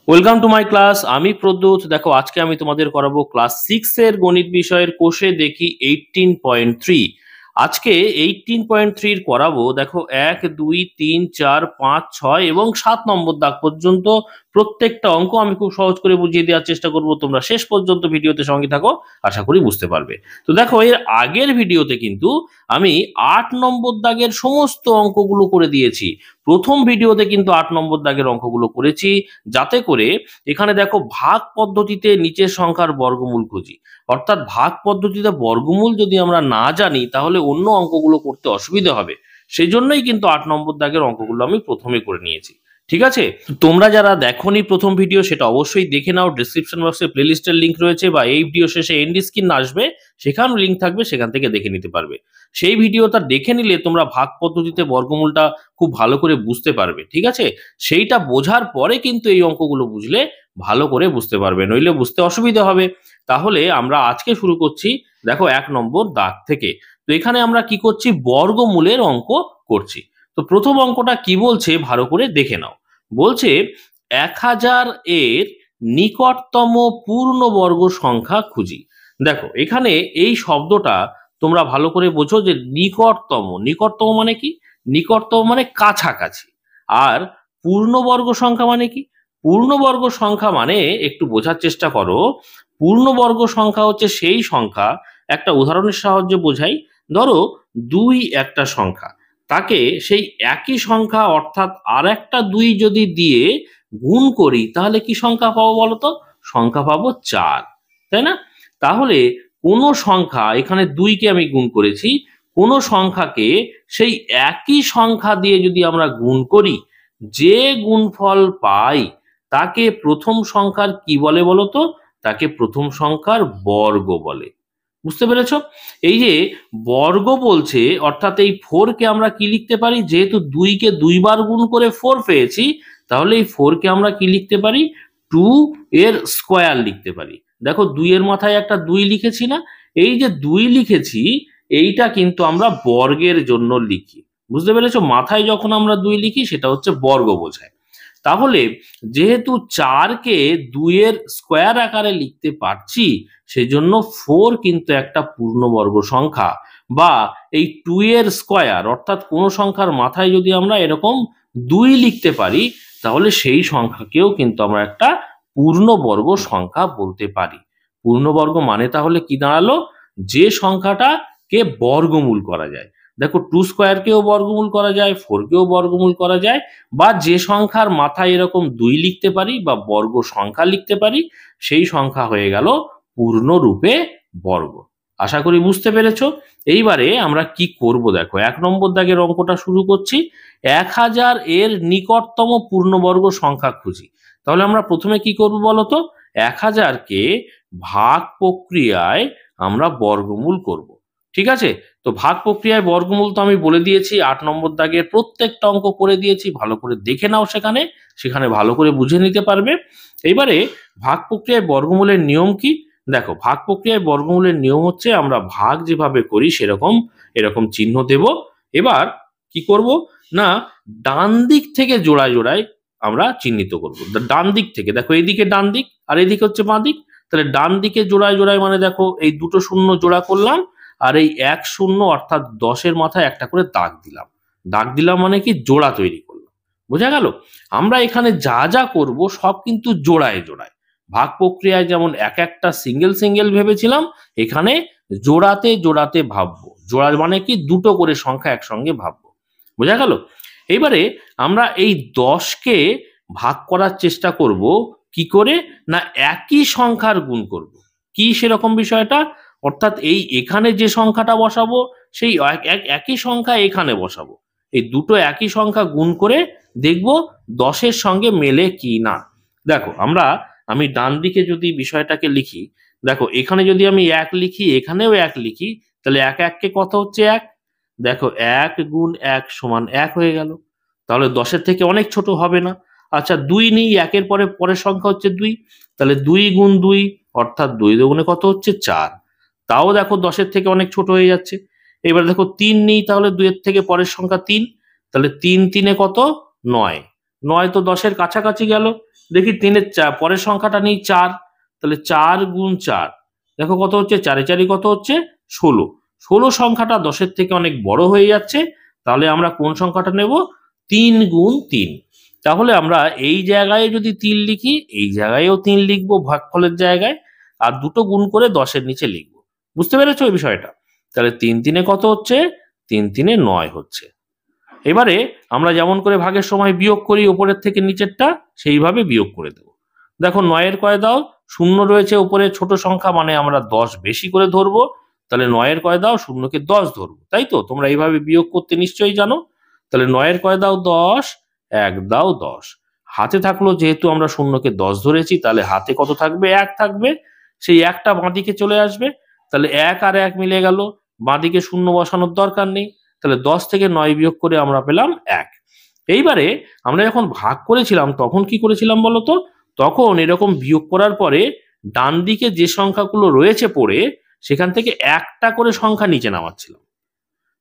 Welcome to my class. আমি প্রদ্যুৎ। দেখো আজকে আমি তোমাদের করাবো ক্লাস 6 এর গণিত বিষয়ের কোষে দেখি 18.3। আজকে 18.3 করাবো। দেখো 1 2 3 4 5 6 এবং 7 নম্বর দাগ পর্যন্ত প্রত্যেকটা অঙ্ক আমি খুব সহজ করে বুঝিয়ে দেওয়ার চেষ্টা করব। তোমরা শেষ পর্যন্ত ভিডিওতে সঙ্গে থাকো, আশা করি বুঝতে পারবে। তো দেখো এর আগের ভিডিওতে কিন্তু আমি 8 নম্বর দাগের সমস্ত অঙ্কগুলো করে দিয়েছি। প্রথম ভিডিওতে কিন্তু 8 নম্বর দাগের অঙ্কগুলো করেছি, যাতে করে এখানে দেখো ভাগ পদ্ধতিতে নিচের সংখ্যার বর্গমূল খুঁজি। অর্থাৎ ভাগ পদ্ধতিতে বর্গমূল যদি আমরা না জানি তাহলে অন্য অঙ্কগুলো করতে অসুবিধা হবে। সেই জন্যই কিন্তু 8 নম্বর দাগের অঙ্কগুলো আমি প্রথমে করে নিয়েছি। ঠিক আছে, তোমরা যারা দেখোনি প্রথম ভিডিও সেটা অবশ্যই দেখে নাও। ডেসক্রিপশন বক্সে প্লেলিস্টের লিংক রয়েছে, বা এই ভিডিও শেষে এন্ড স্ক্রিন আসবে, সেখানেও লিংক থাকবে, সেখান থেকে দেখে নিতে পারবে। সেই ভিডিওটা দেখে নিলে তোমরা ভাগ পদ্ধতিতে বর্গমূলটা খুব ভালো করে বুঝতে পারবে। ঠিক আছে, সেইটা বোঝার পরে কিন্তু এই অঙ্কগুলো বুঝলে ভালো করে বুঝতে পারবে, নইলে বুঝতে অসুবিধা হবে। তাহলে আমরা আজকে শুরু করছি দেখো 1 নম্বর দাগ থেকে। তো এখানে আমরা কি করছি, বর্গমূলের অঙ্ক করছি। তো প্রথম অঙ্কটা কি বলছে ভালো করে দেখে নাও। বলছে 1000 এর নিকটতম পূর্ণবর্গ সংখ্যা খুঁজি। দেখো এখানে এই শব্দটা তোমরা ভালো করে বোঝো যে নিকটতম, নিকটতম মানে কি? নিকটতম মানে কাছাকাছি। আর পূর্ণবর্গ সংখ্যা মানে কি? পূর্ণবর্গ সংখ্যা মানে, একটু বোঝার চেষ্টা করো, পূর্ণবর্গ সংখ্যা হচ্ছে সেই সংখ্যা, একটা উদাহরণের সাহায্যে বোঝাই। ধরো 2 একটা সংখ্যা, তাকে সেই একই সংখ্যা অর্থাৎ আর একটা 2 যদি দিয়ে গুণ করি তাহলে কি সংখ্যা পাবো বলতো? সংখ্যা পাবো 4, তাই না? তাহলে কোন সংখ্যা, এখানে 2 কে আমি গুণ করেছি, কোন সংখ্যাকে সেই একই সংখ্যা দিয়ে যদি আমরা গুণ করি, যে গুণফল পাই তাকে প্রথম সংখ্যার কি বলে বলতো? তাকে প্রথম সংখ্যার বর্গ বলে। বুঝতে পেরেছ? এই যে বর্গ বলছে, অর্থাৎ এই 4 কে আমরা কি লিখতে পারি? যেহেতু 2 কে 2 বার গুণ করে 4 পেয়েছি, তাহলে এই 4 কে আমরা কি লিখতে পারি? 2 এর স্কয়ার লিখতে পারি। দেখো 2 এর মাথায় একটা 2 লিখেছি না? এই যে 2 লিখেছি, এইটা কিন্তু আমরা বর্গের জন্য লিখি। বুঝতে পেরেছো? মাথায় যখন আমরা 2 লিখি সেটা হচ্ছে বর্গ বোঝায়। তাহলে যেহেতু 4 কে 2 এর স্কয়ার আকারে লিখতে পারছি, সেজন্য 4 কিন্তু একটা পূর্ণবর্গ সংখ্যা। বা এই 2 এর স্কয়ার, অর্থাৎ কোন সংখ্যার মাথায় যদি আমরা এরকম 2 লিখতে পারি, তাহলে সেই সংখ্যাকেও কিন্তু আমরা একটা পূর্ণবর্গ সংখ্যা বলতে পারি। পূর্ণবর্গ মানে তাহলে কি দাঁড়ালো? যে সংখ্যাটাকে বর্গমূল করা যায়। দেখো 2 স্কয়ার কেও বর্গমূল করা যায়, 4 কেও বর্গমূল করা যায়, বা যে সংখ্যার মাথায় এরকম 2 লিখতে পারি বা বর্গ সংখ্যা লিখতে পারি, সেই সংখ্যা হয়ে গেল পূর্ণরূপে বর্গ। আশা করি বুঝতে পেরেছো। এইবারে আমরা কি করব, দেখো 1 নম্বর দাগের অঙ্কটা শুরু করছি। 1000 এর নিকটতম পূর্ণবর্গ সংখ্যা খুঁজি। তাহলে আমরা প্রথমে কি করব বলতো? 1000 কে ভাগ প্রক্রিয়ায় আমরা বর্গমূল করব। ঠিক আছে, তো ভাগ প্রক্রিয়ায় বর্গমূল তো আমি বলে দিয়েছি, 8 নম্বর দাগের প্রত্যেকটা অঙ্ক করে দিয়েছি, ভালো করে দেখে নাও, সেখানে সেখানে ভালো করে বুঝে নিতে পারবে। এবারে ভাগ প্রক্রিয়ায় বর্গমূলের নিয়ম কি? দেখো ভাগ প্রক্রিয়ায় বর্গমূলের নিয়ম হচ্ছে, আমরা ভাগ যেভাবে করি সেরকম এরকম চিহ্ন দেব। এবার কি করব না, ডান দিক থেকে জোড়ায় জোড়ায় আমরা চিহ্নিত করব। ডান দিক থেকে, দেখো এইদিকে ডান দিক আর এইদিকে হচ্ছে বাঁ দিক, তাহলে ডান দিকে জোড়ায় জোড়ায় মানে দেখো এই দুটো শূন্য জোড়া করলাম, আর এই 1 0 অর্থাৎ 10-এর মাথায় একটা করে দাগ দিলাম। দাগ দিলাম মানে কি? জোড়া তৈরি করলাম। বোঝা গেল? আমরা এখানে যা যা করব সব কিন্তু জোড়ায় জোড়ায়। ভাগ প্রক্রিয়ায় যেমন এক একটা সিঙ্গেল সিঙ্গেল ভেবেছিলাম, এখানে জোড়াতে জোড়াতে ভাববো। জোড়া মানে কি? দুটো করে সংখ্যা একসঙ্গে ভাববো। বোঝা গেল? এবারে আমরা এই 10কে ভাগ করার চেষ্টা করব কি করে না, একই সংখ্যার গুণ করব। কি সেরকম বিষয়টা? অর্থাৎ এই এখানে যে সংখ্যাটা বসাবো, সেই একই সংখ্যা এখানে বসাবো। এই দুটো একই সংখ্যা গুণ করে দেখব 10-এর সঙ্গে মেলে কি না। দেখো আমি ডান দিকে যদি বিষয়টাকে লিখি, দেখো এখানে যদি আমি 1 লিখি, এখানেও 1 লিখি, তাহলে 1 1 কে কত হচ্ছে? 1। দেখো 1 গুণ 1 সমান 1 হয়ে গেল। তাহলে 10-এর থেকে অনেক ছোট হবে না? আচ্ছা 2 নিই, 1-এর পরে পরের সংখ্যা হচ্ছে 2, তাহলে 2 গুণ 2 অর্থাৎ 2 দুগুণে কত হচ্ছে? 4। তাও দেখো 10-এর থেকে অনেক ছোট হয়ে যাচ্ছে। এবার দেখো 3 নিই, তাহলে 2-এর থেকে পরের সংখ্যা 3, তাহলে 3 3-এ কত? 9। 9 তো 10-এর কাছাকাছি গেল। দেখি তিনের পরের সংখ্যাটা নিই 4, তাহলে 4 গুণ 4 দেখো কত হচ্ছে, 4 4 কত হচ্ছে 16। 16 সংখ্যাটা 10-এর থেকে অনেক বড় হয়ে যাচ্ছে, তাহলে আমরা কোন সংখ্যাটা নেব, 3 গুণ 3। তাহলে আমরা এই জায়গায় যদি 3 লিখি, এই জায়গায়ও 3 লিখবো ভাগফলের জায়গায়, আর দুটো গুণ করে 10-এর নিচে লিখবো। বুঝতে পেরেছো এই বিষয়টা? তাহলে 3 3 কত হচ্ছে, 3 3 9 হচ্ছে। এবারে আমরা যেমন করে ভাগের সময় বিয়োগ করি উপরের থেকে নিচেরটা, সেইভাবে বিয়োগ করে দেবো। দেখো 9-এর কয় দাও, 0 রয়েছে উপরে ছোট সংখ্যা, মানে আমরা 10 বেশি করে ধরবো, তাহলে 9-এর কয় দাও, 0-কে 10 ধরবো, তাই তো? তোমরা এইভাবে বিয়োগ করতে নিশ্চয়ই জানো। তাহলে 9-এর কয় দাও 10, 1 দাও 10। হাতে থাকলো, যেহেতু আমরা 0-কে 10 ধরেছি, তাহলে হাতে কত থাকবে, 1 থাকবে। সেই 1টা বাঁদিকে চলে আসবে, তাহলে 1 আর 1 মিলে গেল, বাঁদিকে 0 বসানোর দরকার নেই। তাহলে 10 থেকে 9 বিয়োগ করে আমরা পেলাম 1। এইবারে আমরা যখন ভাগ করেছিলাম তখন কি করেছিলাম বলতো, তখন এরকম বিয়োগ করার পরে ডান দিকে যে সংখ্যাগুলো রয়েছে পড়ে, সেখান থেকে একটা করে সংখ্যা নিচে নামাচ্ছিলাম।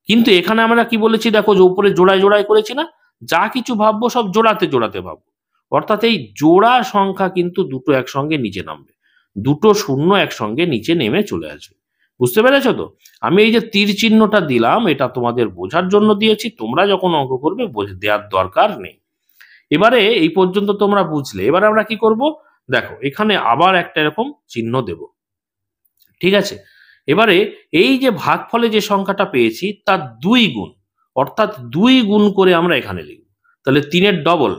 কিন্তু এখানে আমরা কি বলেছি দেখো, যে উপরে জোড়ায় জোড়ায় করেছি না, যা কিছু ভাববো সব জোড়াতে জোড়াতে ভাববো। অর্থাৎ এই জোড়া সংখ্যা কিন্তু দুটো একসঙ্গে নিচে নামবে, দুটো শূন্য একসঙ্গে নিচে নেমে চলে আসবে। বুঝতে পেরেছো তো? আমি এই যে তীর চিহ্নটা দিলাম, এটা তোমাদের বোঝার জন্য দিয়েছি, তোমরা যখন অঙ্ক করবে দেওয়ার দরকার নেই। এবারে এই পর্যন্ত তোমরা বুঝলে, এবারে আমরা কি করব, দেখো এখানে আবার একটা এরকম চিহ্ন দেব, ঠিক আছে? এবারে এই যে ভাগফলে যে সংখ্যাটা পেয়েছি তার 2 গুণ, অর্থাৎ 2 গুণ করে আমরা এখানে লিখব। তাহলে 3-এর ডবল,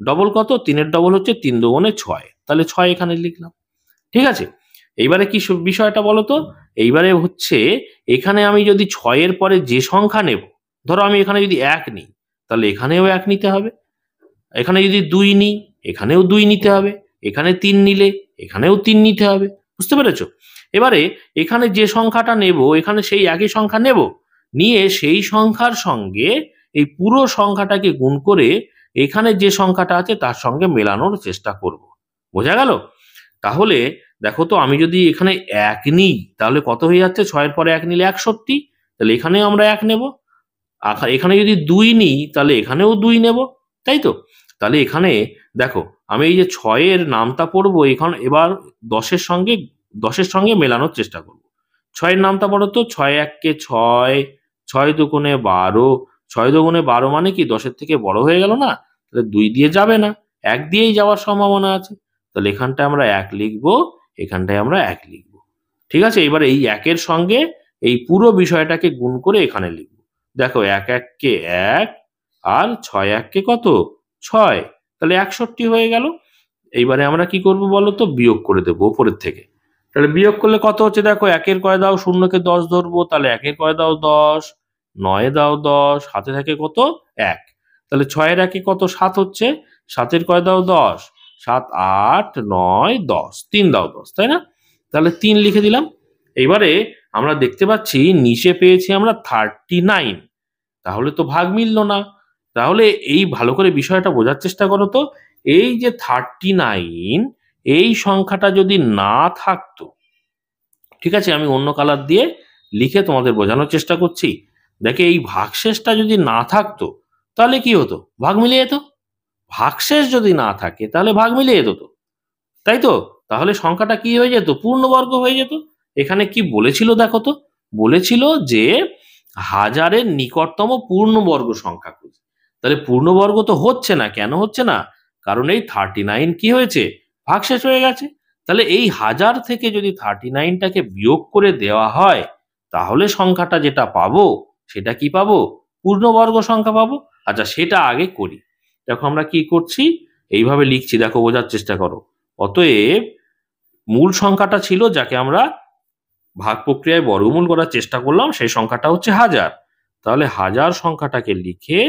ডবল কত, 3-এর ডবল হচ্ছে 3 দুগুণে 6, তাহলে 6 এখানে লিখলাম। ঠিক আছে, এইবারে কি বিষয়টা বলো তো, এইবারে হচ্ছে এখানে আমি যদি 6-এর পরে যে সংখ্যা নেব, ধরো আমি এখানে যদি 1 নিই, তাহলে এখানেও 1 নিতে হবে। এখানে যদি 2 নিই, এখানেও 2 নিতে হবে। এখানে 3 নিলে এখানেও 3 নিতে হবে। বুঝতে পেরেছো? এবারে এখানে যে সংখ্যাটা নেব, এখানে সেই একই সংখ্যা নেব, নিয়ে সেই সংখ্যার সঙ্গে এই পুরো সংখ্যাটাকে গুণ করে এখানে যে সংখ্যাটা আছে তার সঙ্গে মেলানোর চেষ্টা করব। বোঝা গেল? তাহলে দেখো তো, আমি যদি এখানে 1 নিই, তাহলে কত হয়ে যাচ্ছে, 6-এর পরে 1 নিলে 61, তাহলে এখানেও আমরা 1 নেব। এখানে যদি 2 নিই, তাহলে এখানেও 2 নেব, তাই তো? তাহলে এখানে দেখো, আমি এই যে 6-এর নামটা পড়বো, এবার 10-এর সঙ্গে মেলানোর চেষ্টা করব। 6-এর নামটা পড়ো তো, 6 1 কে 6, 6 দুগুণে 12, 6 দুগুণে 12 মানে কি 10-এর থেকে বড় হয়ে গেল না? তাহলে 2 দিয়ে যাবে না, 1 দিয়েই যাওয়ার সম্ভাবনা আছে। তাহলে এখানটায় আমরা 1 লিখবো, এখানটায় আমরা 1 লিখবো। ঠিক আছে, এবার এই 1-এর সঙ্গে এই পুরো বিষয়টাকে গুণ করে এখানে লিখবো। দেখো 1 1 কে 1, আর 6 1 কে কত, 6, তাহলে 61 হয়ে গেল। এইবারে আমরা কি করব বলো তো, বিয়োগ করে দেবো উপরের থেকে। তাহলে বিয়োগ করলে কত হচ্ছে, দেখো 1-এর কয় দাও, 0-কে 10 ধরবো, তাহলে 1-এর কয় দাও 10, 9 দাও 10, হাতে থাকে কত 1। তাহলে 6-এর 1-এ কত, 7 হচ্ছে, 7-এর কয় দাও 10, 7 8 9 10, 3 দাও 10, তাই না? তাহলে 3 লিখে দিলাম। এইবারে আমরা দেখতে পাচ্ছি নিচে পেয়েছি আমরা 39, তাহলে তো ভাগ মিললো না। তাহলে এই ভালো করে বিষয়টা বোঝার চেষ্টা করো তো, এই যে 39, এই সংখ্যাটা যদি না থাকতো, ঠিক আছে, আমি অন্য কালার দিয়ে লিখে তোমাদের বোঝানোর চেষ্টা করছি। দেখে এই ভাগশেষটা যদি না থাকতো, তাহলে কি হতো, ভাগ মিলে যেত। ভাগশেষ যদি না থাকে তাহলে ভাগ মিলে যেত তো, তাই তো? তাহলে সংখ্যাটা কি হয়ে যেত, পূর্ণবর্গ হয়ে যেত। এখানে কি বলেছিল দেখো তো, বলেছিল যে হাজারের নিকটতম পূর্ণবর্গ সংখ্যা খুঁজে। তাহলে পূর্ণবর্গ তো হচ্ছে না, কেন হচ্ছে না, কারণ এই 39 কি হয়েছে, ভাগশেষ হয়ে গেছে। তাহলে এই 1000 থেকে যদি 39টাকে বিয়োগ করে দেওয়া হয়, তাহলে সংখ্যাটা যেটা পাবো সেটা কি পাবো, পূর্ণবর্গ সংখ্যা পাবো। আচ্ছা, সেটা আগে করি। দেখো আমরা কি করছি, এইভাবে লিখছি, দেখো বোঝার চেষ্টা করো। অতএব মূল সংখ্যাটা ছিল, যাকে আমরা ভাগ প্রক্রিয়ায় বর্গমূল করার চেষ্টা করলাম, সেই সংখ্যাটা হচ্ছে 1000। তাহলে 1000 সংখ্যাটাকে লিখে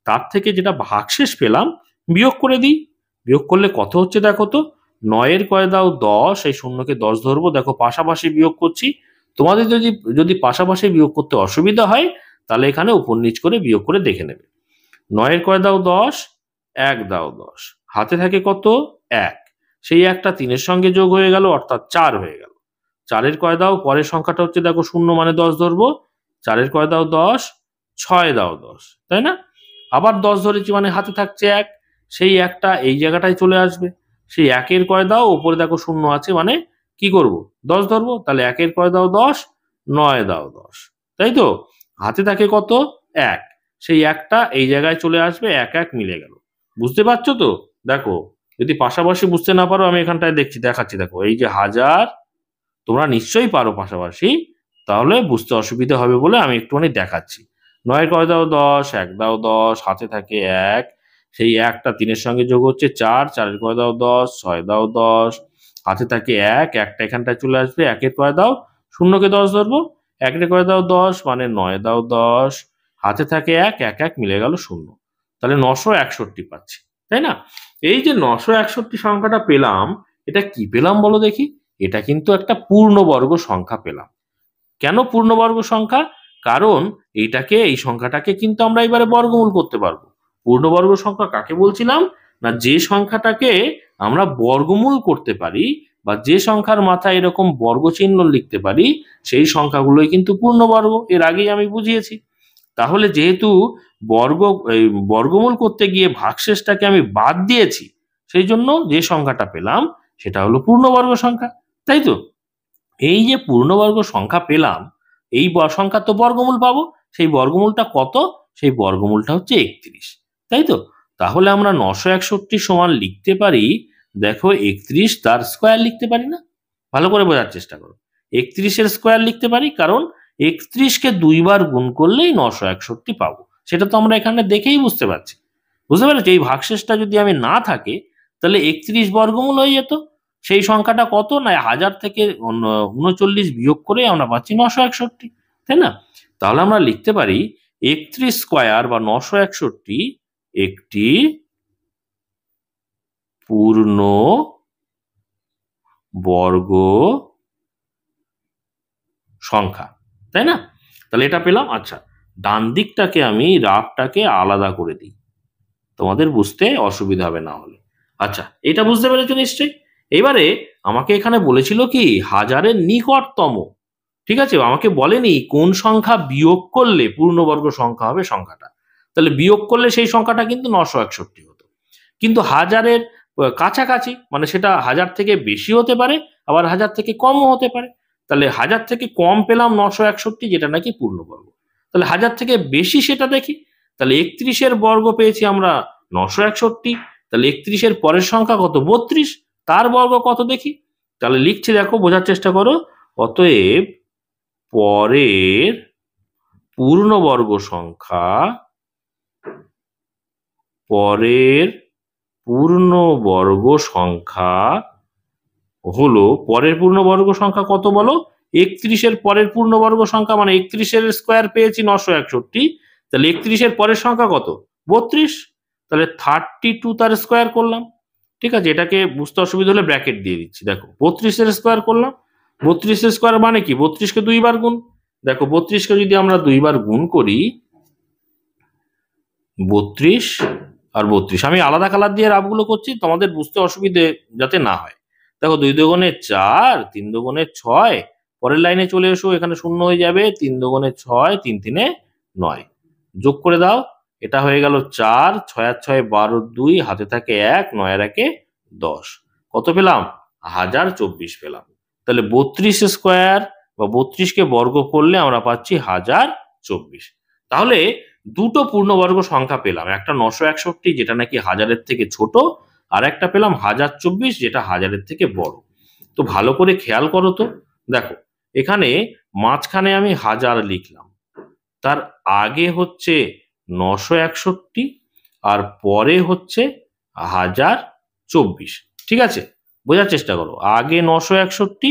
তার থেকে যেটা ভাগশেষ পেলাম বিয়োগ করে দিই। বিয়োগ করলে কত হচ্ছে দেখো তো, 9-এর কয় দাও 10, এই 0-কে 10 ধরবো। দেখো পাশাপাশি বিয়োগ করছি, তোমাদের যদি যদি পাশাপাশি বিয়োগ করতে অসুবিধা হয়, তাহলে এখানে উপর নিচ করে বিয়োগ করে দেখে নেবে। 9-এর কয় দাও 10, 1 দাও 10, হাতে থাকে কত 1, সেই একটা 3-এর সঙ্গে যোগ হয়ে গেল, অর্থাৎ 4 হয়ে গেল। 4-এর কয় দাও, পরের সংখ্যাটা হচ্ছে দেখো 0 মানে 10 ধরবো, 4-এর কয় দাও 10, 6 দাও 10, তাই না? আবার 10 ধরেছি মানে হাতে থাকছে 1, সেই একটা এই জায়গাটায় চলে আসবে। সেই একের কয় দাও, ওপরে দেখো শূন্য আছে, মানে কি করব 10 ধরবো, তাহলে একের কয় দাও 10, 9 দাও 10, তাই তো? হাতে থাকে কত? 1, সেই একটা এই জায়গায় চলে আসবে, 1 1 মিলে গেল। বুঝতে পারছো তো? দেখো, যদি পাশাপাশি বুঝতে না পারো আমি এখানটায় দেখাচ্ছি, দেখো এই যে হাজার, তোমরা নিশ্চয়ই পারো পাশাপাশি, তাহলে বুঝতে অসুবিধা হবে বলে আমি একটুখানি দেখাচ্ছি। 9 কয় দাও 10, 1 দাও 10, হাতে থাকে 1, সেই একটা 3-এর সঙ্গে যোগ হচ্ছে 4, 4-এর কয় দাও 10, 6 দাও 10, হাতে থাকে 1, একটা এখানটায় চলে আসবে, 1-এর কয় দাও, শূন্যকে 10 ধরবো, 1-এর কয় দাও 10, মানে 9 দাও 10, হাতে থাকে 1, 1 1 মিলে গেল শূন্য, তাহলে 961 পাচ্ছি, তাই না? এই যে 961 সংখ্যাটা পেলাম, এটা কি পেলাম বলো দেখি? এটা কিন্তু একটা পূর্ণবর্গ সংখ্যা পেলাম। কেন পূর্ণবর্গ সংখ্যা? কারণ এই সংখ্যাটাকে কিন্তু আমরা এবারে বর্গমূল করতে পারবো। পূর্ণবর্গ সংখ্যা কাকে বলছিলাম? না, যে সংখ্যাটাকে আমরা বর্গমূল করতে পারি বা যে সংখ্যার মাথায় এরকম বর্গ চিহ্ন লিখতে পারি, সেই সংখ্যাগুলোই কিন্তু পূর্ণবর্গ। এর আগেই আমি বুঝিয়েছি। তাহলে যেহেতু বর্গ বর্গমূল করতে গিয়ে ভাগশেষটাকে আমি বাদ দিয়েছি, সেই জন্য যে সংখ্যাটা পেলাম সেটা হলো পূর্ণবর্গ সংখ্যা, তাই তো? এই যে পূর্ণবর্গ সংখ্যা পেলাম, এই সংখ্যা তো বর্গমূল পাবো, সেই বর্গমূলটা কত? সেই বর্গমূলটা হচ্ছে 31, তাই তো? তাহলে আমরা 961 সমান লিখতে পারি, দেখো 31 তার স্কোয়ার লিখতে পারি না? ভালো করে বোঝার চেষ্টা করো। 31-এর স্কোয়ার লিখতে পারি, কারণ 31-কে 2 বার গুণ করলেই 961 পাবো। সেটা তো আমরা এখানে দেখেই বুঝতে পারছি। বুঝতে পেরেছি? এই ভাগশেষটা যদি আমি না থাকে, তাহলে 31 বর্গমূল হয়ে যেত। সেই সংখ্যাটা কত? না 1000 থেকে 39 বিয়োগ করে আমরা পাচ্ছি 961, তাই না? তাহলে আমরা লিখতে পারি 31 স্কোয়ার বা 961 একটি পূর্ণ বর্গ সংখ্যা, তাই না? তাহলে এটা পেলাম। আচ্ছা, ডান দিকটাকে আমি রাফটাকে আলাদা করে দিই, তোমাদের বুঝতে অসুবিধা হবে না হলে। আচ্ছা, এটা বুঝতে পেরেছো নিশ্চয়ই? এবারে আমাকে এখানে বলেছিল কি হাজারের নিকটতম, ঠিক আছে? আমাকে বলেনি কোন সংখ্যা বিয়োগ করলে পূর্ণবর্গ সংখ্যা হবে সংখ্যাটা। তাহলে বিয়োগ করলে সেই সংখ্যাটা কিন্তু 961 হতো, কিন্তু হাজারের কাছাকাছি, মানে সেটা 1000 থেকে বেশি হতে পারে, আবার 1000 থেকে কমও হতে পারে। তাহলে 1000 থেকে কম পেলাম 961, যেটা নাকি পূর্ণবর্গ। তাহলে 1000 থেকে বেশি সেটা দেখি। তাহলে 31-এর বর্গ পেয়েছি আমরা 961, তাহলে 31-এর পরের সংখ্যা কত? 32, তার বর্গ কত দেখি? তাহলে লিখছি, দেখো বোঝার চেষ্টা করো। অতএব পরের পূর্ণবর্গ সংখ্যা, পরের পূর্ণবর্গ সংখ্যা হলো, পরের পূর্ণবর্গ সংখ্যা কত বলো? 31-এর পরের পূর্ণবর্গ সংখ্যা, মানে 31-এর স্কোয়ার পেয়েছি 961, তাহলে 31-এর পরের সংখ্যা কত? 32, তাহলে 32 তার স্কোয়ার করলাম। ঠিক আছে, এটাকে বুঝতে অসুবিধা হলে ব্র্যাকেট দিয়ে দিচ্ছি। দেখো 32-এর স্কোয়ার করলাম, 32-এর স্কোয়ার মানে কি? 32-কে 2 বার গুণ। দেখো 32-কে যদি আমরা 2 বার গুণ করি, 32 আর 32, আমি আলাদা কালার দিয়ে রাফগুলো করছি তোমাদের বুঝতে অসুবিধে যাতে না হয়। দেখো 2 দুগুণে 4, 3 দুগুণে 6, পরের লাইনে চলে এসো, এখানে শূন্য হয়ে যাবে, 3 দুগুণে 6, 3 3-এ 9, যোগ করে দাও, এটা হয়ে গেল 4, 6 আর 6 12, 2 হাতে থাকে 1, 9 আর 1-এ 10, কত পেলাম? 1024 পেলাম। তাহলে 32 স্কোয়ার বা 32-কে বর্গ করলে আমরা পাচ্ছি 1024। তাহলে দুটো পূর্ণবর্গ সংখ্যা পেলাম, একটা 961 যেটা নাকি 1000-এর থেকে ছোট, আর একটা পেলাম 1024 যেটা 1000-এর থেকে বড়। তো ভালো করে খেয়াল করো তো, দেখো এখানে মাঝখানে আমি 1000 লিখলাম, তার আগে হচ্ছে 961 আর পরে হচ্ছে 1024, ঠিক আছে? বোঝার চেষ্টা করো, আগে 961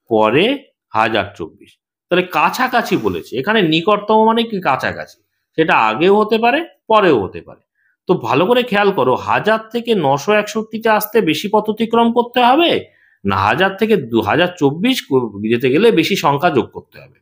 পরে 1024, তাহলে কাছাকাছি বলেছে। এখানে নিকটতম মানে কি? কাছাকাছি, সেটা আগেও হতে পারে পরেও হতে পারে। তো ভালো করে খেয়াল করো, 1000 থেকে 961-তে আসতে বেশি পথ অতিক্রম করতে হবে, না 1000 থেকে 2024 যেতে গেলে বেশি সংখ্যা যোগ করতে হবে?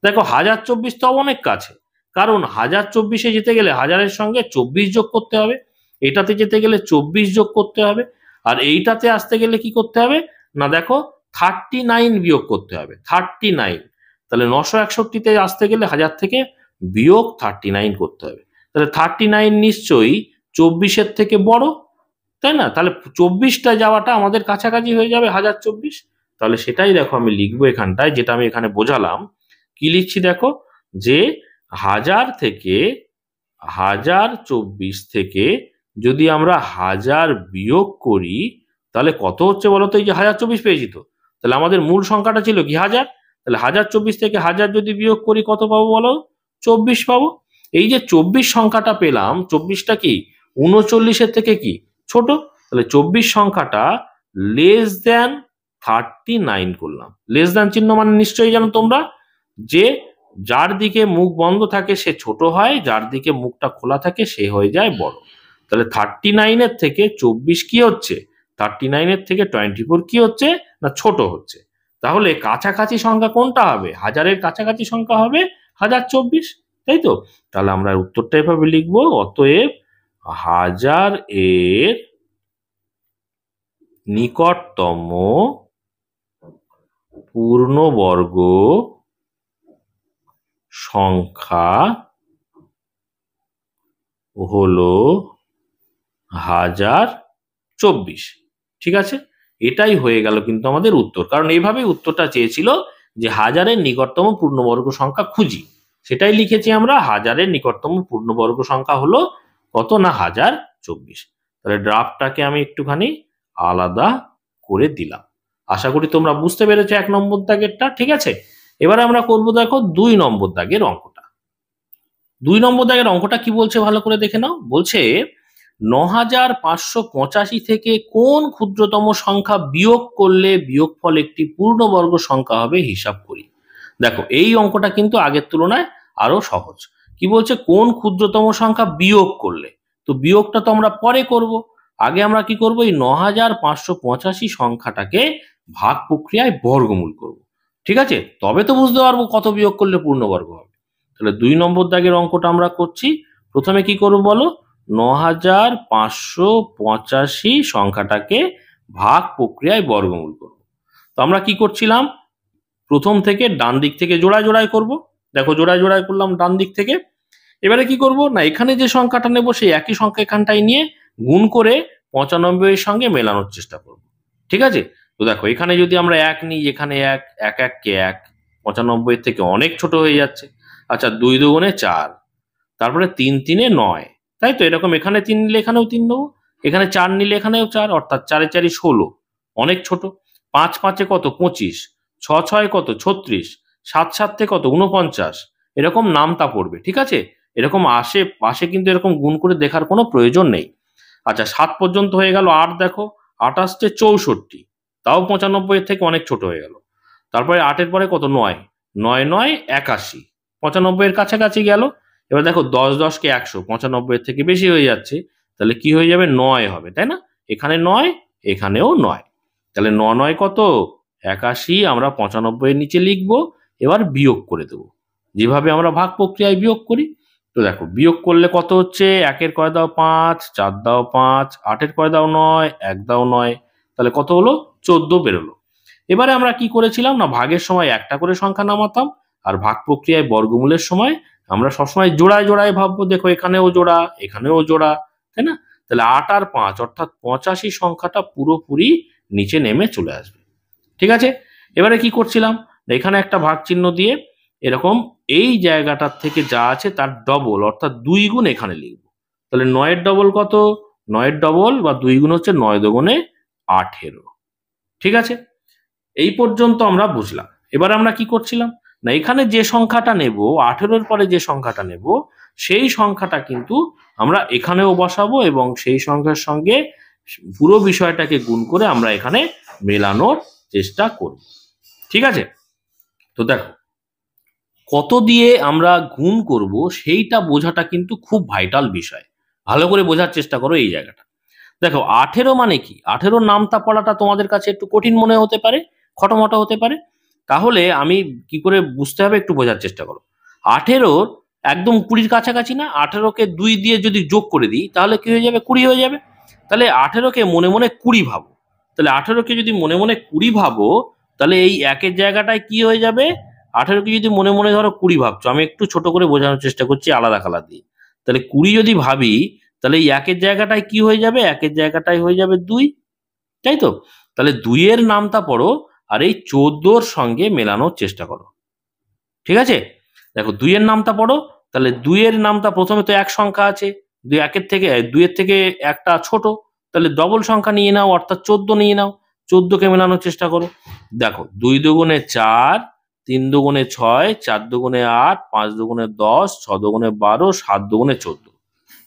দেখো 1024 তো অনেক কাছে, কারণ 1024-এ যেতে গেলে 1000-এর সঙ্গে 24 যোগ করতে হবে, এটাতে যেতে গেলে 24 যোগ করতে হবে, আর এইটাতে আসতে গেলে কি করতে হবে? না দেখো 39 বিয়োগ করতে হবে, 39। তাহলে 961-তে আসতে গেলে 1000 থেকে বিয়োগ 39 করতে হবে, তাহলে 39 নিশ্চয়ই 24-এর থেকে বড়, তাই না? তাহলে 24টা যাওয়াটা আমাদের কাছাকাছি হয়ে যাবে 1024। তাহলে সেটাই দেখো আমি লিখবো এখানটায়, যেটা আমি এখানে বোঝালাম। কি লিখছি দেখো, যে 1000 থেকে 1024 থেকে যদি আমরা 1000 বিয়োগ করি, তাহলে কত হচ্ছে বলতো? এই যে 1024 পেয়েছি তো, তাহলে আমাদের মূল সংখ্যাটা ছিল কি 1000। তাহলে 1024 থেকে 1000 যদি বিয়োগ করি কত পাবো বলো? 24 পাবো। এই যে 24 সংখ্যাটা পেলাম, 24টা কি 39-এর থেকে কি ছোট? তাহলে 24 সংখ্যাটা লেস দেন 39 করলাম। লেস দেন চিহ্ন মানে নিশ্চয়ই জানো তোমরা, যে যার দিকে মুখ বন্ধ থাকে সে ছোট হয়, যার দিকে মুখটা খোলা থাকে সে হয়ে যায় বড়। তাহলে 39-এর থেকে 24 কি হচ্ছে? 39-এর থেকে 24 কি হচ্ছে না ছোট হচ্ছে। তাহলে কাছাকাছি সংখ্যা কোনটা হবে? 1000-এর কাছাকাছি সংখ্যা হবে 1024, তাই তো? তাহলে আমরা উত্তরটা এভাবে লিখবো, অতএব 1000 এর নিকটতম পূর্ণবর্গ সংখ্যা হলো 1024। ঠিক আছে, এটাই হয়ে গেল কিন্তু আমাদের উত্তর, কারণ এইভাবেই উত্তরটা চেয়েছিল যে 1000-এর নিকটতম পূর্ণবর্গ সংখ্যা খুঁজি। সেটাই লিখেছি আমরা, 1000-এর নিকটতম পূর্ণবর্গ সংখ্যা হলো কত না 1024। তাহলে ড্রাফটটাকে আমি একটুখানি আলাদা করে দিলাম। আশা করি তোমরা বুঝতে পেরেছো 1 নম্বর দাগেরটা। ঠিক আছে, এবারে আমরা করবো দেখো 2 নম্বর দাগের অঙ্কটা। 2 নম্বর দাগের অঙ্কটা কি বলছে ভালো করে দেখে নাও। বলছে 9585 থেকে কোন ক্ষুদ্রতম সংখ্যা বিয়োগ করলে বিয়োগফল একটি পূর্ণবর্গ সংখ্যা হবে হিসাব করি। দেখো এই অঙ্কটা কিন্তু আগের তুলনায় আরো সহজ। কি বলছে? কোন ক্ষুদ্রতম সংখ্যা বিয়োগ করলে, তো বিয়োগটা তো আমরা পরে করব। আগে আমরা কি করব? এই 9585 সংখ্যাটাকে ভাগ প্রক্রিয়ায় বর্গমূল করব। ঠিক আছে, তবে তো বুঝতে পারবো কত বিয়োগ করলে পূর্ণবর্গ হবে। তাহলে 2 নম্বর দাগের অঙ্কটা আমরা করছি। প্রথমে কি করব বলো? 9585 সংখ্যাটাকে ভাগ প্রক্রিয়ায় বর্গমূল করব। তো আমরা কি করছিলাম? প্রথম থেকে ডান দিক থেকে জোড়ায় জোড়ায় করব। দেখো জোড়ায় জোড়ায় করলাম ডান দিক থেকে। এবারে কি করব না, এখানে যে সংখ্যাটা নেব সেই একই সংখ্যা এখানটায় নিয়ে গুণ করে 95-এর সঙ্গে মেলানোর চেষ্টা করব। ঠিক আছে, তো দেখো এখানে যদি আমরা 1 নিই, এখানে 1, 1 1 কে 1, 95-এর থেকে অনেক ছোট হয়ে যাচ্ছে। আচ্ছা 2 2 4, তারপরে 3 3 9, তাই তো? এরকম এখানে 3 নিলে এখানেও 3 নেবো, এখানে 4 নিলে এখানেও 4, অর্থাৎ 4 4 16, অনেক ছোট। 5 5 কত? 25, 6 6 কত? 36, 7 7 কত? 49, এরকম নামতা পড়বে। ঠিক আছে, এরকম আশেপাশে কিন্তু এরকম গুণ করে দেখার কোনো প্রয়োজন নেই। আচ্ছা 7 পর্যন্ত হয়ে গেল। 8 দেখো, 8 আসছে 64, তাও 95-এর থেকে অনেক ছোট হয়ে গেল। তারপরে 8-এর পরে কত? 9, 9 9 81, 95-এর কাছাকাছি গেল। এবার দেখো 10 10 কে 100, 95-এর থেকে বেশি হয়ে যাচ্ছে। তাহলে কি হয়ে যাবে? 9 হবে, তাই না? এখানে 9, এখানেও 9। তাহলে 9 9 কত? 81 আমরা 95-এর নিচে লিখবো। এবার বিয়োগ করে দেবো, যেভাবে আমরা ভাগ প্রক্রিয়ায় বিয়োগ করি। তো দেখো বিয়োগ করলে কত হচ্ছে? 1-এর করে দাও 5, 4 দাও 5, 8-এর করে দাও 9, 1 দাও 9, তাহলে কত হলো? 14 বেরোলো। এবারে আমরা কি করেছিলাম না, ভাগের সময় একটা করে সংখ্যা নামাতাম, আর ভাগ প্রক্রিয়ায় বর্গমূলের সময় আমরা সবসময় জোড়ায় জোড়ায় ভাববো। দেখো এখানেও জোড়া, এখানেও জোড়া, তাই না? তাহলে 8 আর 5 অর্থাৎ 85 সংখ্যাটা পুরোপুরি নিচে নেমে চলে আসবে। ঠিক আছে, এবারে কি করছিলাম, এখানে একটা ভাগ চিহ্ন দিয়ে এরকম এই জায়গাটার থেকে যা আছে তার ডবল অর্থাৎ 2 গুণ এখানে লিখবো। তাহলে 9-এর ডবল কত? 9-এর ডবল বা 2 গুণ হচ্ছে 9 দুগুণে 18। ঠিক আছে, এই পর্যন্ত আমরা বুঝলাম। এবার আমরা কি করছিলাম না, এখানে যে সংখ্যাটা নেব, 18-এর পরে যে সংখ্যাটা নেব, সেই সংখ্যাটা কিন্তু আমরা এখানেও বসাবো এবং সেই সংখ্যার সঙ্গে পুরো বিষয়টাকে গুণ করে আমরা এখানে মেলানোর চেষ্টা করব। ঠিক আছে, তো দেখো কত দিয়ে আমরা গুণ করব সেইটা বোঝাটা কিন্তু খুব ভাইটাল বিষয়। ভালো করে বোঝার চেষ্টা করো এই জায়গাটা। দেখো 18 মানে কি? 18 নামতা পড়াটা তোমাদের কাছে একটু কঠিন মনে হতে পারে, খটোমটো হতে পারে। তাহলে আমি কি করে বুঝতে হবে একটু বোঝার চেষ্টা করো। 18 একদম 20-র কাছাকাছি না? 18-কে 2 দিয়ে যদি যোগ করে দিই তাহলে কি হয়ে যাবে? 20 হয়ে যাবে। তাহলে 18-কে মনে মনে 20 ভাবো। তাহলে 18-কে যদি মনে মনে 20 ভাবো, তাহলে এই একের জায়গাটায় কি হয়ে যাবে? 18-কে যদি মনে মনে ধরো 20 ভাবছো, আমি একটু ছোট করে বোঝানোর চেষ্টা করছি আলাদা কালার দিয়ে। তাহলে 20 যদি ভাবি, তাহলে এই একের জায়গাটায় কি হয়ে যাবে, একের জায়গাটায় হয়ে যাবে 2, তাই তো? তাহলে 2 এর নামটা পড়ো আর এই 14 সঙ্গে মেলানোর চেষ্টা করো। ঠিক আছে, দেখো 2 এর নামটা পড়ো। তাহলে 2 এর নামটা প্রথমে তো এক সংখ্যা আছে, 2 এর থেকে একটা ছোট, তাহলে ডবল সংখ্যা নিয়ে নাও, অর্থাৎ 14 নিয়ে নাও, 14কে মেলানোর চেষ্টা করো। দেখো 2 দুগুণে 4, 3 দুগুণে 6, 4 দুগুণে 8, 5 দুগুণে 10, 6 দুগুণে 12, 7 দুগুণে 14।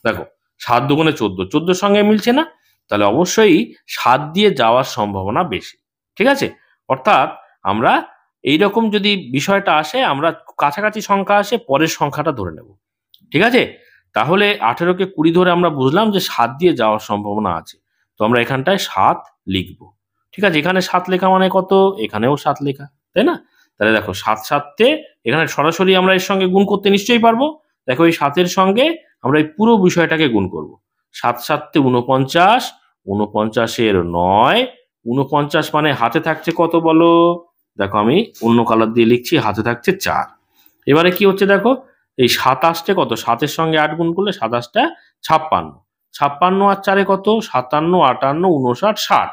দেখো 7 দুগুণে 14, 14 সঙ্গে মিলছে না, তাহলে অবশ্যই 7 দিয়ে যাওয়ার সম্ভাবনা বেশি। ঠিক আছে, অর্থাৎ আমরা এইরকম যদি বিষয়টা আসে, আমরা কাছাকাছি সংখ্যা আসে পরের সংখ্যাটা ধরে নেব। ঠিক আছে, তাহলে 18কে 20 ধরে আমরা বুঝলাম যে 7 দিয়ে যাওয়ার সম্ভাবনা আছে, তো আমরা এখানটায় 7 লিখবো। ঠিক আছে, এখানে 7 লেখা মানে কত, এখানেও 7 লেখা, তাই না? তাহলে দেখো 7 7 এখানে সরাসরি আমরা এর সঙ্গে গুণ করতে নিশ্চয়ই পারবো। দেখো এই 7-এর সঙ্গে আমরা এই পুরো বিষয়টাকে গুণ করব। 7 7 49, 49-এর 9, 49 মানে হাতে থাকছে কত বলো? দেখো আমি অন্য কালার দিয়ে লিখছি, হাতে থাকছে 4। এবারে কি হচ্ছে দেখো, এই 27 কত, 7-এর সঙ্গে 8 গুণ করলে 27টা 56, 56 আর 4-এ কত, 57, 58, 59, 60।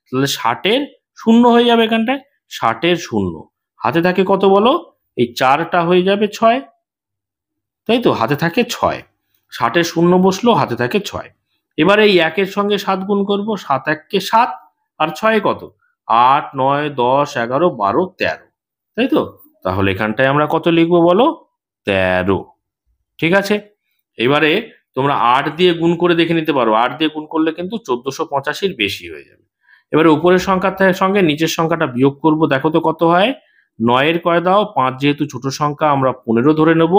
তাহলে 60-এর শূন্য হয়ে যাবে এখানটায়, 60-এর শূন্য হাতে থাকে কত বলো, এই 4টা হয়ে যাবে 6, তাই তো? হাতে থাকে 6, 60-এর শূন্য বসলো, হাতে থাকে 6। এবারে এই 1-এর সঙ্গে 7 গুণ করবো, 7 1-কে 7 আর 6-এ কত, 8 9 10 11 12 13, তাই তো? তাহলে এখানটায় আমরা কত লিখবো বলো, 13। ঠিক আছে, এবারে তোমরা 8 দিয়ে গুণ করে দেখে নিতে পারো, 8 দিয়ে গুণ করলে কিন্তু 1485-র বেশি হয়ে যাবে। এবারে উপরের সংখ্যার সঙ্গে নিচের সংখ্যাটা বিয়োগ করব, দেখো তো কত হয়। 9-এর কয় দাও 5, যেহেতু ছোট সংখ্যা আমরা 15 ধরে নেব,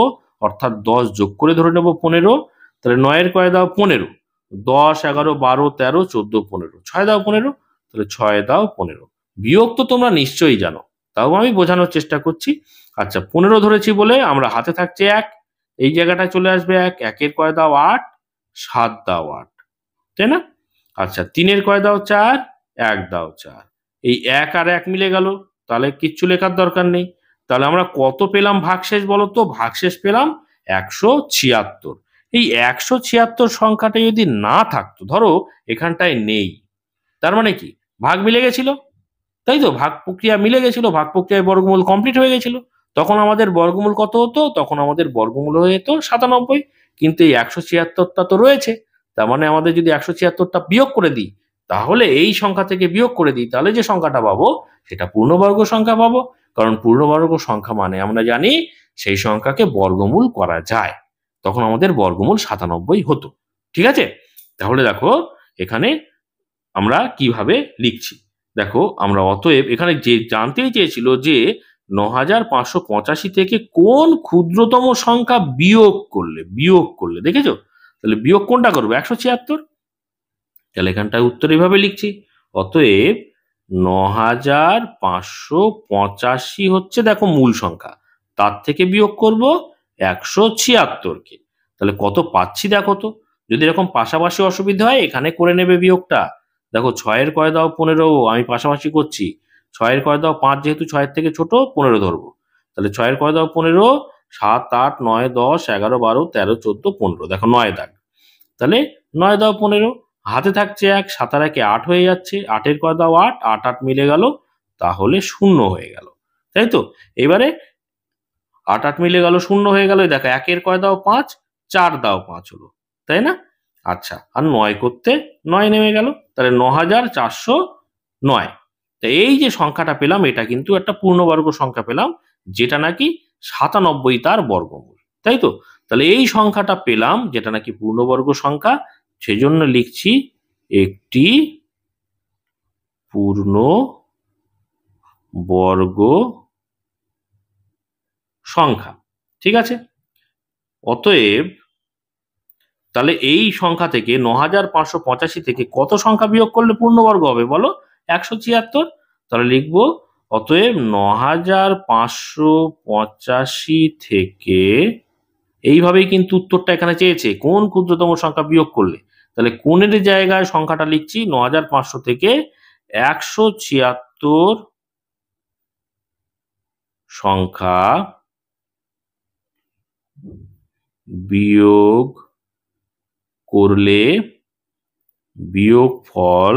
অর্থাৎ 10 যোগ করে ধরে নেব 15। তাহলে 9-এর কয় দাও 15, 10 11 12 13 14 15, 6 দাও 15, তাহলে 6 দাও 15। বিয়োগ তো তোমরা নিশ্চয়ই জানো, তাও আমি বোঝানোর চেষ্টা করছি। আচ্ছা 15 ধরেছি বলে আমরা হাতে থাকছে 1, এই জায়গাটায় চলে আসবে 1, 1-এর কয় দাও 8, 7 দাও 8, তাই না? আচ্ছা 3-এর কয় দাও 4, 1 দাও 4। এই 1 আর 1 মিলে গেল, তাহলে কিচ্ছু লেখার দরকার নেই। তাহলে আমরা কত পেলাম ভাগশেষ বলো তো? ভাগশেষ পেলাম 176। এই 176 সংখ্যাটা যদি না থাকতো, ধরো এখানটায় নেই, তার মানে কি ভাগ মিলে গেছিল, তাই তো? ভাগ প্রক্রিয়া মিলে গেছিল, ভাগ প্রক্রিয়ায় বর্গমূল কমপ্লিট হয়ে গেছিল। তখন আমাদের বর্গমূল কত হতো? তখন আমাদের বর্গমূল হয়ে যেত 97। কিন্তু এই 176টা তো রয়েছে, তার মানে আমাদের যদি 176টা বিয়োগ করে দিই, তাহলে এই সংখ্যা থেকে বিয়োগ করে দিই, তাহলে যে সংখ্যাটা পাবো সেটা পূর্ণবর্গ সংখ্যা পাবো। কারণ পূর্ণবর্গ সংখ্যা মানে আমরা জানি সেই সংখ্যাকে বর্গমূল করা যায়, তখন আমাদের বর্গমূল 97 হতো। ঠিক আছে, তাহলে দেখো এখানে আমরা কিভাবে লিখছি। দেখো আমরা অতএব এখানে যে জানতেই চেয়েছিল যে 9585 থেকে কোন ক্ষুদ্রতম সংখ্যা বিয়োগ করলে দেখেছো? তাহলে বিয়োগ কোনটা করবো, 176। তাহলে এখানটায় উত্তর এইভাবে লিখছি, অতএব 9585 হচ্ছে দেখো মূল সংখ্যা, তার থেকে বিয়োগ করব 176কে। তাহলে কত পাচ্ছি দেখো তো, যদি এরকম পাশাপাশি অসুবিধা হয় এখানে করে নেবে বিয়োগটা। দেখো 6-এর কয় দাও 15, আমি পাশাপাশি করছি। 6-এর কয় দাও 5, যেহেতু 6-এর থেকে ছোট 15 ধরবো। তাহলে 6-এর কয় দাও 15, 7 8 9 10 11 12 13 14 15, দেখো 9 দাগ। তাহলে 9 দাও 15, হাতে থাকছে 1, 7 আর 1-এ 8 হয়ে যাচ্ছে, 8-এর কয় দাও 8, 8 8 মিলে গেল, তাহলে 0 হয়ে গেল, তাই তো? এবারে 8 8 মিলে গেল, 0 হয়ে গেল। দেখো 1-এর কয় দাও 5, 4 দাও 5 হলো, তাই না? আচ্ছা আর 9 করতে 9 নেমে গেল, তাহলে 9409। তা এই যে সংখ্যাটা পেলাম, এটা কিন্তু একটা পূর্ণবর্গ সংখ্যা পেলাম, যেটা নাকি 97 তার বর্গমূল, তাই তো? তাহলে এই সংখ্যাটা পেলাম যেটা নাকি পূর্ণবর্গ সংখ্যা, সেজন্য লিখছি একটি পূর্ণ বর্গ সংখ্যা। ঠিক আছে, অতএব তাহলে এই সংখ্যা থেকে 9585 থেকে কত সংখ্যা বিয়োগ করলে পূর্ণবর্গ হবে বলো, 176। তাহলে লিখবো অতএব 9585 থেকে, এইভাবেই কিন্তু উত্তরটা এখানে চেয়েছে কোন ক্ষুদ্রতম সংখ্যা বিয়োগ করলে। তাহলে কোণের জায়গায় সংখ্যাটা লিখছি 9500 থেকে 176 সংখ্যা বিয়োগ করলে বিয়োগফল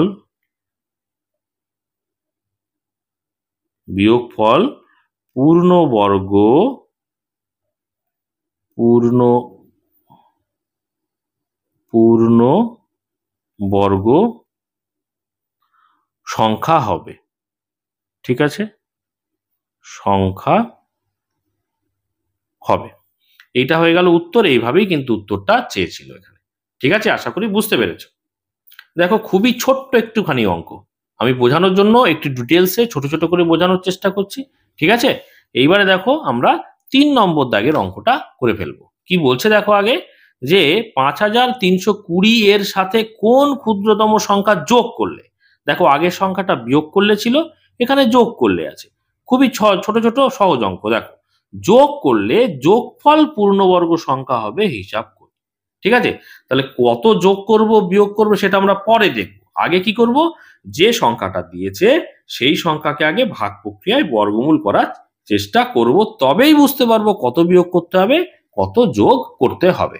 পূর্ণবর্গ সংখ্যা হবে। ঠিক আছে, সংখ্যা হবে। এইটা হয়ে গেল উত্তর। এইভাবেই কিন্তু উত্তরটা চেয়েছিল এখানে। ঠিক আছে, আশা করি বুঝতে পেরেছো। দেখো, খুবই ছোট্ট একটুখানি অঙ্ক, আমি বোঝানোর জন্য একটু ডিটেলসে ছোট ছোট করে বোঝানোর চেষ্টা করছি। ঠিক আছে, এইবারে দেখো আমরা 3 নম্বর দাগের অঙ্কটা করে ফেলবো। কি বলছে দেখো আগে, যে 5320 এর সাথে কোন ক্ষুদ্রতম সংখ্যা যোগ করলে, দেখো আগের সংখ্যাটা বিয়োগ করলে ছিল, এখানে যোগ করলে আছে। খুবই ছোট ছোট সহজ অঙ্ক। দেখো, যোগ করলে যোগফল পূর্ণবর্গ সংখ্যা হবে হিসাব করে। ঠিক আছে, তাহলে কত যোগ করব বিয়োগ করব সেটা আমরা পরে দেখব। আগে কি করব, যে সংখ্যাটা দিয়েছে সেই সংখ্যাকে আগে ভাগ প্রক্রিয়ায় বর্গমূল করার চেষ্টা করব, তবেই বুঝতে পারবো কত বিয়োগ করতে হবে, কত যোগ করতে হবে।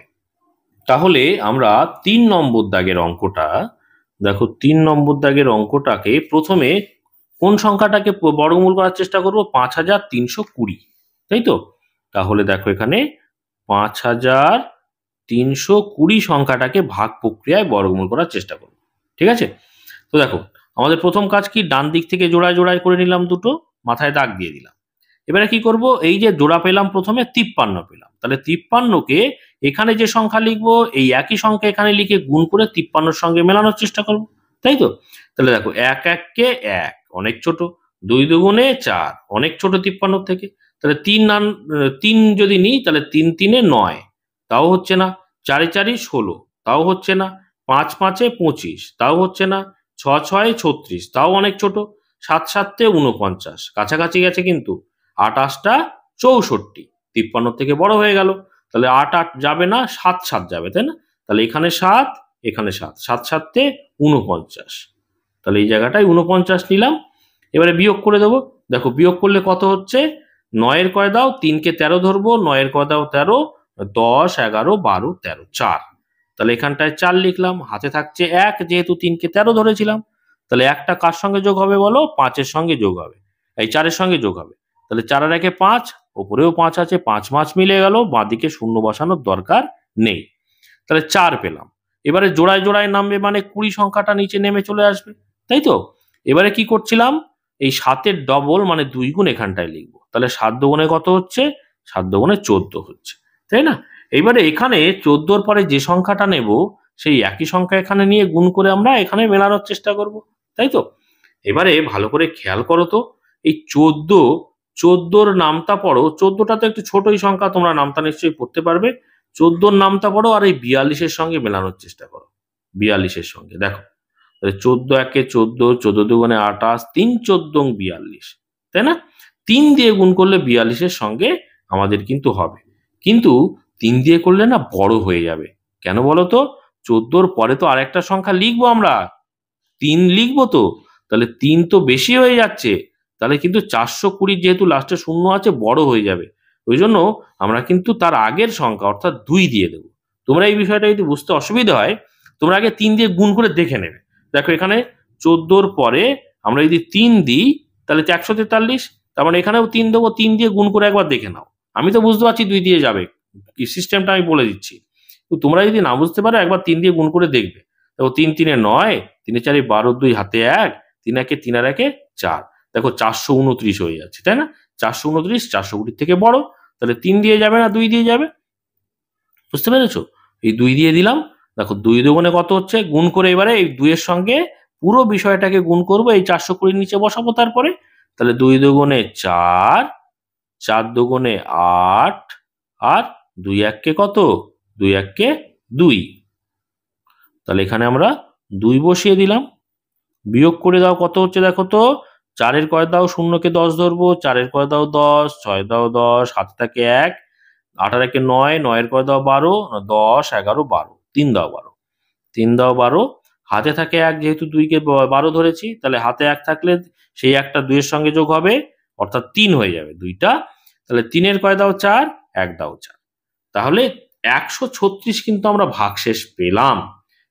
তাহলে আমরা 3 নম্বর দাগের অঙ্কটা, দেখো 3 নম্বর দাগের অঙ্কটাকে প্রথমে কোন সংখ্যাটাকে বর্গমূল করার চেষ্টা করব, 5320, তাই তো? তাহলে দেখো এখানে 5320 সংখ্যাটাকে ভাগ প্রক্রিয়ায় বর্গমূল করার চেষ্টা করব। ঠিক আছে, তো দেখো আমাদের প্রথম কাজ কি, ডান দিক থেকে জোড়ায় জোড়ায় করে নিলাম, দুটো মাথায় দাগ দিয়ে দিলাম। এবারে কি করব, এই যে জোড়া পেলাম প্রথমে 53 পেলাম, তাহলে 53কে এখানে যে সংখ্যা লিখবো এই একই সংখ্যা এখানে লিখে গুণ করে 53-র সঙ্গে মেলানোর চেষ্টা করব, তাই তো? তাহলে দেখো 1 1 কে 1 অনেক ছোট, 2 2 4 অনেক ছোট 53 থেকে। তাহলে 3 যদি নিই তাহলে 3 3 9, তাও হচ্ছে না। 4 4 16, তাও হচ্ছে না। 5 5 25, তাও হচ্ছে না। 6 6 36, তাও অনেক ছোট। 7 7 49, কাছাকাছি গেছে কিন্তু। 8 8টা 64, 53 থেকে বড় হয়ে গেল। তাহলে 8 8 যাবে না, 7 7 যাবে, তাই না? তাহলে এখানে 7, এখানে 7, 7 7 49, তাহলে এই জায়গাটায় 49 নিলাম। এবারে বিয়োগ করে দেবো। দেখো বিয়োগ করলে কত হচ্ছে, 9 এর কয় দাও, 3কে 13 ধরবো, 9 এর কয় দাও 13, 10 11 12 13, 4। তাহলে এখানটায় 4 লিখলাম, হাতে থাকছে 1, যেহেতু 3কে 13 ধরেছিলাম। তাহলে একটা কার সঙ্গে যোগ হবে বলো, 5-এর সঙ্গে যোগ হবে, এই 4-এর সঙ্গে যোগ হবে। তাহলে 4 আর 1 5, ওপরেও 5 আছে, 5 5 মিলে গেল, বাঁদিকে শূন্য বসানোর দরকার নেই। তাহলে 4 পেলাম। এবারে জোড়ায় জোড়ায় নামবে, মানে 20 সংখ্যাটা নিচে নেমে চলে আসবে, তাই তো? এবারে কি করছিলাম, এই 7-এর ডবল মানে 2 গুণ এখানটায় লিখবো। তাহলে 7 দুগুণে কত হচ্ছে, 7 দুগুণে 14 হচ্ছে, তাই না? এবারে এখানে 14-র পরে যে সংখ্যাটা নেব সেই একই সংখ্যা এখানে নিয়ে গুণ করে আমরা এখানে মেলানোর চেষ্টা করব, তাই তো? এবারে ভালো করে খেয়াল করো তো, এই 14-র নামটা পড়ো। 14টা তো একটু ছোটই সংখ্যা, তোমরা নামটা নিশ্চয়ই পড়তে পারবে। 14-র নামটা পড়ো আর এই 42-এর সঙ্গে মেলানোর চেষ্টা করো। 42-এর সঙ্গে দেখো, 14 1 14, 14 2 28, 3 14 42, তাই না? 3 দিয়ে গুণ করলে 42-এর সঙ্গে আমাদের কিন্তু হবে, কিন্তু 3 দিয়ে করলে না বড় হয়ে যাবে। কেন বলো তো, 14-র পরে তো আরেকটা সংখ্যা লিখবো আমরা, 3 লিখবো তো, তাহলে 3 তো বেশি হয়ে যাচ্ছে। তাহলে কিন্তু 420 যেহেতু লাস্টে শূন্য আছে, বড় হয়ে যাবে। ওই জন্য আমরা কিন্তু তার আগের সংখ্যা অর্থাৎ 2 দিয়ে দেবো। তোমরা এই বিষয়টা যদি বুঝতে অসুবিধা হয়, তোমরা আগে 3 দিয়ে গুণ করে দেখে নেবে। দেখো এখানে 14-র পরে আমরা যদি 3 দিই তাহলে 143, তার মানে এখানেও 3 দেবো, 3 দিয়ে গুণ করে একবার দেখে নাও। আমি তো বুঝতে পারছি 2 দিয়ে যাবে, কি সিস্টেমটা আমি বলে দিচ্ছি। তো তোমরা যদি না বুঝতে পারো, একবার 3 দিয়ে গুণ করে দেখবে। দেখো 3 3 9, 3 4 12, 2 হাতে 1, 3 1 3 আর 1 4, দেখো 429 হয়ে যাচ্ছে, তাই না? 429 420 থেকে বড়, তাহলে 3 দিয়ে যাবে না, 2 দিয়ে যাবে। বুঝতে পেরেছো? এই 2 দিয়ে দিলাম। দেখো 2 দুগুণে কত হচ্ছে, গুণ করে এবারে এই 2 এর সঙ্গে পুরো বিষয়টাকে গুণ করব, এই 420 নিচে বসাবো তারপরে। তাহলে 2 দুগুণে 4, 4 দুগুণে 8, আর 2 1 কে কত, 2 1 কে 2। তাহলে এখানে আমরা 2 বসিয়ে দিলাম। বিয়োগ করে দাও, কত হচ্ছে দেখো তো, 4 এর কয় দাও, 0-কে 10 ধরবো, 4 এর কয় দাও 10, 6 দাও 10, হাতে থাকে 1, 8 আর 1 9, 9 এর কয় দাও 12, 10 11 12, 3 দাও 12, 3 দাও 12, হাতে থাকে 1, যেহেতু 2-কে 12 ধরেছি, তাহলে হাতে 1 থাকলে সেই একটা 2 এর সঙ্গে যোগ হবে, অর্থাৎ 3 হয়ে যাবে 2টা। তাহলে 3 এর কয় দাও 4, 1 দাও 4। তাহলে 136 কিন্তু আমরা ভাগশেষ পেলাম।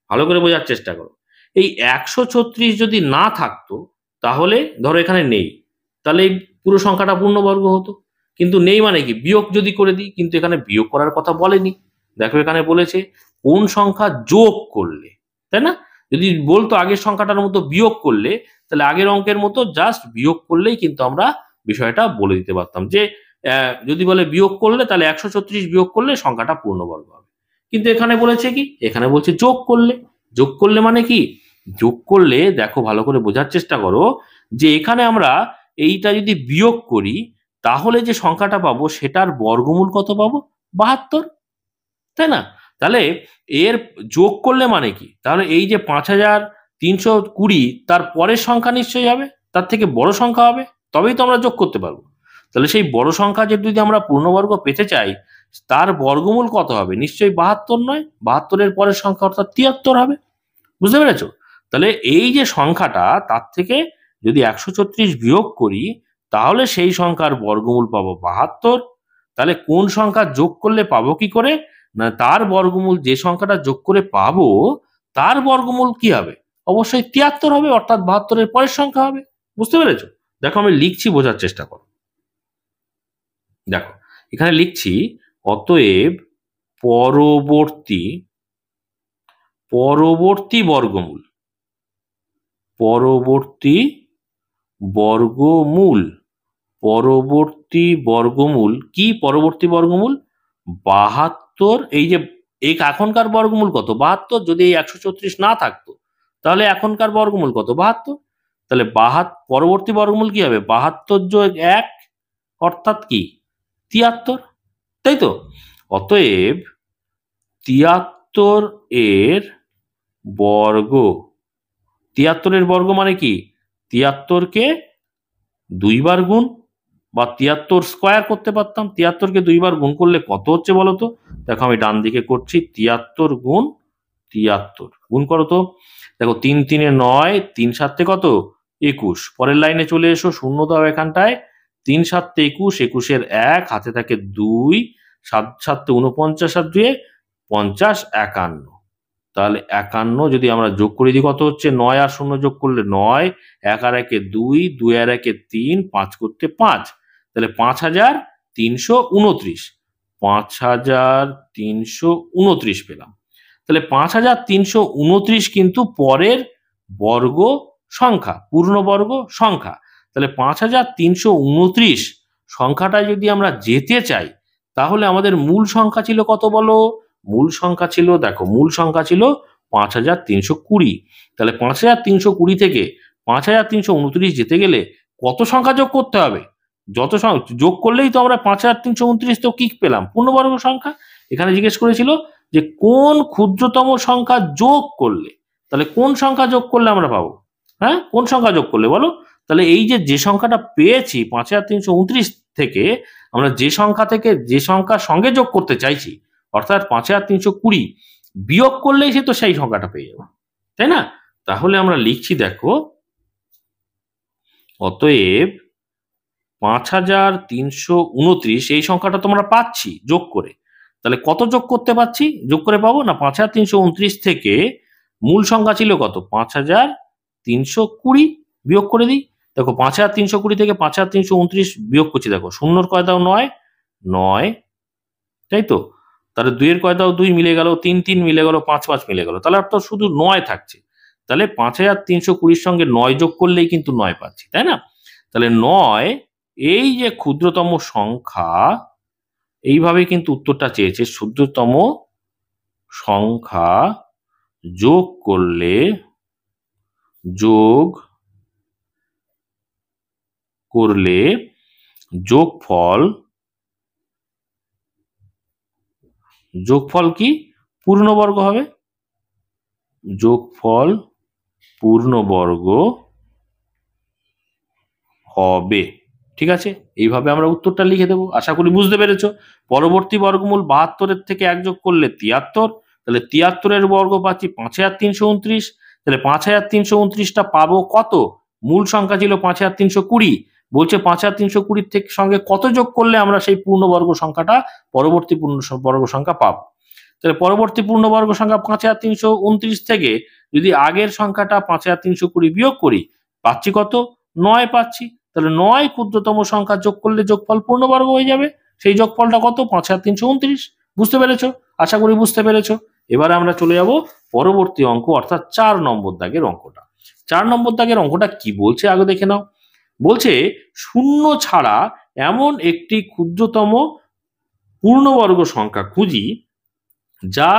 ভালো করে বোঝার চেষ্টা করো। এই 136 যদি না থাকতো তাহলে ধরো এখানে নেই, তাহলে এই পুরো সংখ্যাটা পূর্ণবর্গ হতো। কিন্তু নেই মানে কি, বিয়োগ যদি করে দিই, কিন্তু এখানে বিয়োগ করার কথা বলেনি। দেখো এখানে বলেছে কোন সংখ্যা যোগ করলে, তাই না? যদি বলতো আগের সংখ্যাটার মতো বিয়োগ করলে, তাহলে আগের অঙ্কের মতো জাস্ট বিয়োগ করলেই কিন্তু আমরা বিষয়টা বলে দিতে পারতাম যে যদি বলে বিয়োগ করলে, তাহলে 136 বিয়োগ করলে সংখ্যাটা পূর্ণবর্গ হবে। কিন্তু এখানে বলেছে কি, এখানে বলছে যোগ করলে। যোগ করলে মানে কি, যোগ করলে দেখো ভালো করে বোঝার চেষ্টা করো যে এখানে আমরা এইটা যদি বিয়োগ করি, তাহলে যে সংখ্যাটা পাবো সেটার বর্গমূল কত পাবো? 72, তাই না? তাহলে এর যোগ করলে মানে কি, তাহলে এই যে 5320 তার পরের সংখ্যা নিশ্চয়ই হবে, তার থেকে বড় সংখ্যা হবে, তবেই তো আমরা যোগ করতে পারবো। তাহলে সেই বড় সংখ্যা যদি আমরা পূর্ণবর্গ পেতে চাই, তার বর্গমূল কত হবে? নিশ্চয়ই 72 নয়, 72-এর পরের সংখ্যা অর্থাৎ 73 হবে। বুঝতে পেরেছো? তাহলে এই যে সংখ্যাটা, তার থেকে যদি 136 বিয়োগ করি, তাহলে সেই সংখ্যার বর্গমূল পাবো 72। তাহলে কোন সংখ্যা যোগ করলে পাবো কি করে? না, তার বর্গমূল, যে সংখ্যাটা যোগ করে পাবো তার বর্গমূল কি হবে? অবশ্যই 73 হবে, অর্থাৎ 72-এর পরের সংখ্যা হবে। বুঝতে পেরেছো? দেখো আমি লিখছি, বোঝার চেষ্টা করো। দেখো এখানে লিখছি, অতএব পরবর্তী বর্গমূল, পরবর্তী বর্গমূল, পরবর্তী বর্গমূল কি? পরবর্তী বর্গমূল 72। এই যে এখনকার বর্গমূল কত? 72। যদি এই 136 না থাকতো, তাহলে এখনকার বর্গমূল কত? 72। তাহলে পরবর্তী বর্গমূল কি হবে? 72 যোগ 1 অর্থাৎ কি? 73, তাই তো? অতএব 73 এর বর্গ, 73-এর বর্গ মানে কি? 73-কে 2 বার গুণ, বা 73 স্কোয়ার করতে পারতাম। 73-কে 2 বার গুণ করলে কত হচ্ছে বলো তো? দেখো আমি ডান দিকে করছি, 73 গুণ 73, গুণ করো তো। দেখো 3 3 9, 3 7 কত? 21। পরের লাইনে চলে এসো, শূন্য দাও এখানটায়। 3 7 21, 21-এর 1 হাতে থাকে 2, 7 7 49, আর 2 50, 51। তাহলে 51 যদি আমরা যোগ করে দিই কত হচ্ছে? 9 আর 0 যোগ করলে 9, 1 আর 1-এ 2, 2 আর 1-এ 3, 5 করতে 5। তাহলে 5329, 5329 পেলাম। তাহলে 5329 কিন্তু পরের বর্গ সংখ্যা, পূর্ণবর্গ সংখ্যা। তাহলে 5329 সংখ্যাটা যদি আমরা যেতে চাই, তাহলে আমাদের মূল সংখ্যা ছিল কত বলো? মূল সংখ্যা ছিল, দেখো মূল সংখ্যা ছিল 5320। তাহলে 5320 থেকে 5329 যেতে গেলে কত সংখ্যা যোগ করতে হবে? যত যোগ করলেই তো আমরা 5329 তো কি পেলাম? পূর্ণবর্গ সংখ্যা। এখানে জিজ্ঞেস করেছিল যে কোন ক্ষুদ্রতম সংখ্যা যোগ করলে, তাহলে কোন সংখ্যা যোগ করলে আমরা পাবো? হ্যাঁ, কোন সংখ্যা যোগ করলে বলো? তাহলে এই যে সংখ্যাটা পেয়েছি 5329 থেকে, আমরা যে সংখ্যা থেকে যে সংখ্যার সঙ্গে যোগ করতে চাইছি, অর্থাৎ 5320 বিয়োগ করলেই সে তো সেই সংখ্যাটা পেয়ে যাবে, তাই না? তাহলে আমরা লিখছি, দেখো অতএব 5329 এই সংখ্যাটা তোমরা পাচ্ছি যোগ করে। তাহলে কত যোগ করতে পারছি? যোগ করে পাবো না, 5329 থেকে মূল সংখ্যা ছিল কত? 5320, বিয়োগ করে দিই। দেখো 5320 থেকে 5329 বিয়োগ করছি, দেখো শূন্যর কয় দাও? 9, 9, তাই তো? তাহলে 2-এর কয় দাও? 2, মিলে গেল। 3 3 মিলে গেল, 5 5 মিলে গেল। তাহলে অর্থাৎ শুধু 9 থাকছে। তাহলে 5320-র সঙ্গে 9 যোগ করলেই কিন্তু 9 পাচ্ছি, তাই না? তাহলে 9, এই যে ক্ষুদ্রতম সংখ্যা, এইভাবে কিন্তু উত্তরটা চেয়েছে। ক্ষুদ্রতম সংখ্যা যোগ করলে, যোগ করলে যোগফল কি? পূর্ণবর্গ হবে। যোগফল পূর্ণবর্গ হবে। ঠিক আছে, এইভাবে আমরা উত্তরটা লিখে দেবো। আশা করি বুঝতে পেরেছো। পরবর্তী বর্গমূল 72-এর থেকে 1 যোগ করলে 73। তাহলে 73-এর বর্গ পাচ্ছি 5329। তাহলে 5329টা পাবো কত? মূল সংখ্যা ছিল 5320, বলছে 5320 থেকে সঙ্গে কত যোগ করলে আমরা সেই পূর্ণবর্গ সংখ্যাটা, পরবর্তী পূর্ণবর্গ সংখ্যা পাবো। তাহলে পরবর্তী পূর্ণবর্গ সংখ্যা 5329 থেকে যদি আগের সংখ্যাটা 5320 বিয়োগ করি, পাচ্ছি কত? 9 পাচ্ছি। তাহলে 9 ক্ষুদ্রতম সংখ্যা যোগ করলে যোগফল পূর্ণবর্গ হয়ে যাবে। সেই যোগফলটা কত? 5329। বুঝতে পেরেছো? আশা করি বুঝতে পেরেছো। এবারে আমরা চলে যাব পরবর্তী অঙ্ক, অর্থাৎ 4 নম্বর দাগের অঙ্কটা। 4 নম্বর দাগের অঙ্কটা কি বলছে আগে দেখে নাও। বলছে শূন্য ছাড়া এমন একটি ক্ষুদ্রতম পূর্ণবর্গ সংখ্যা খুঁজি যা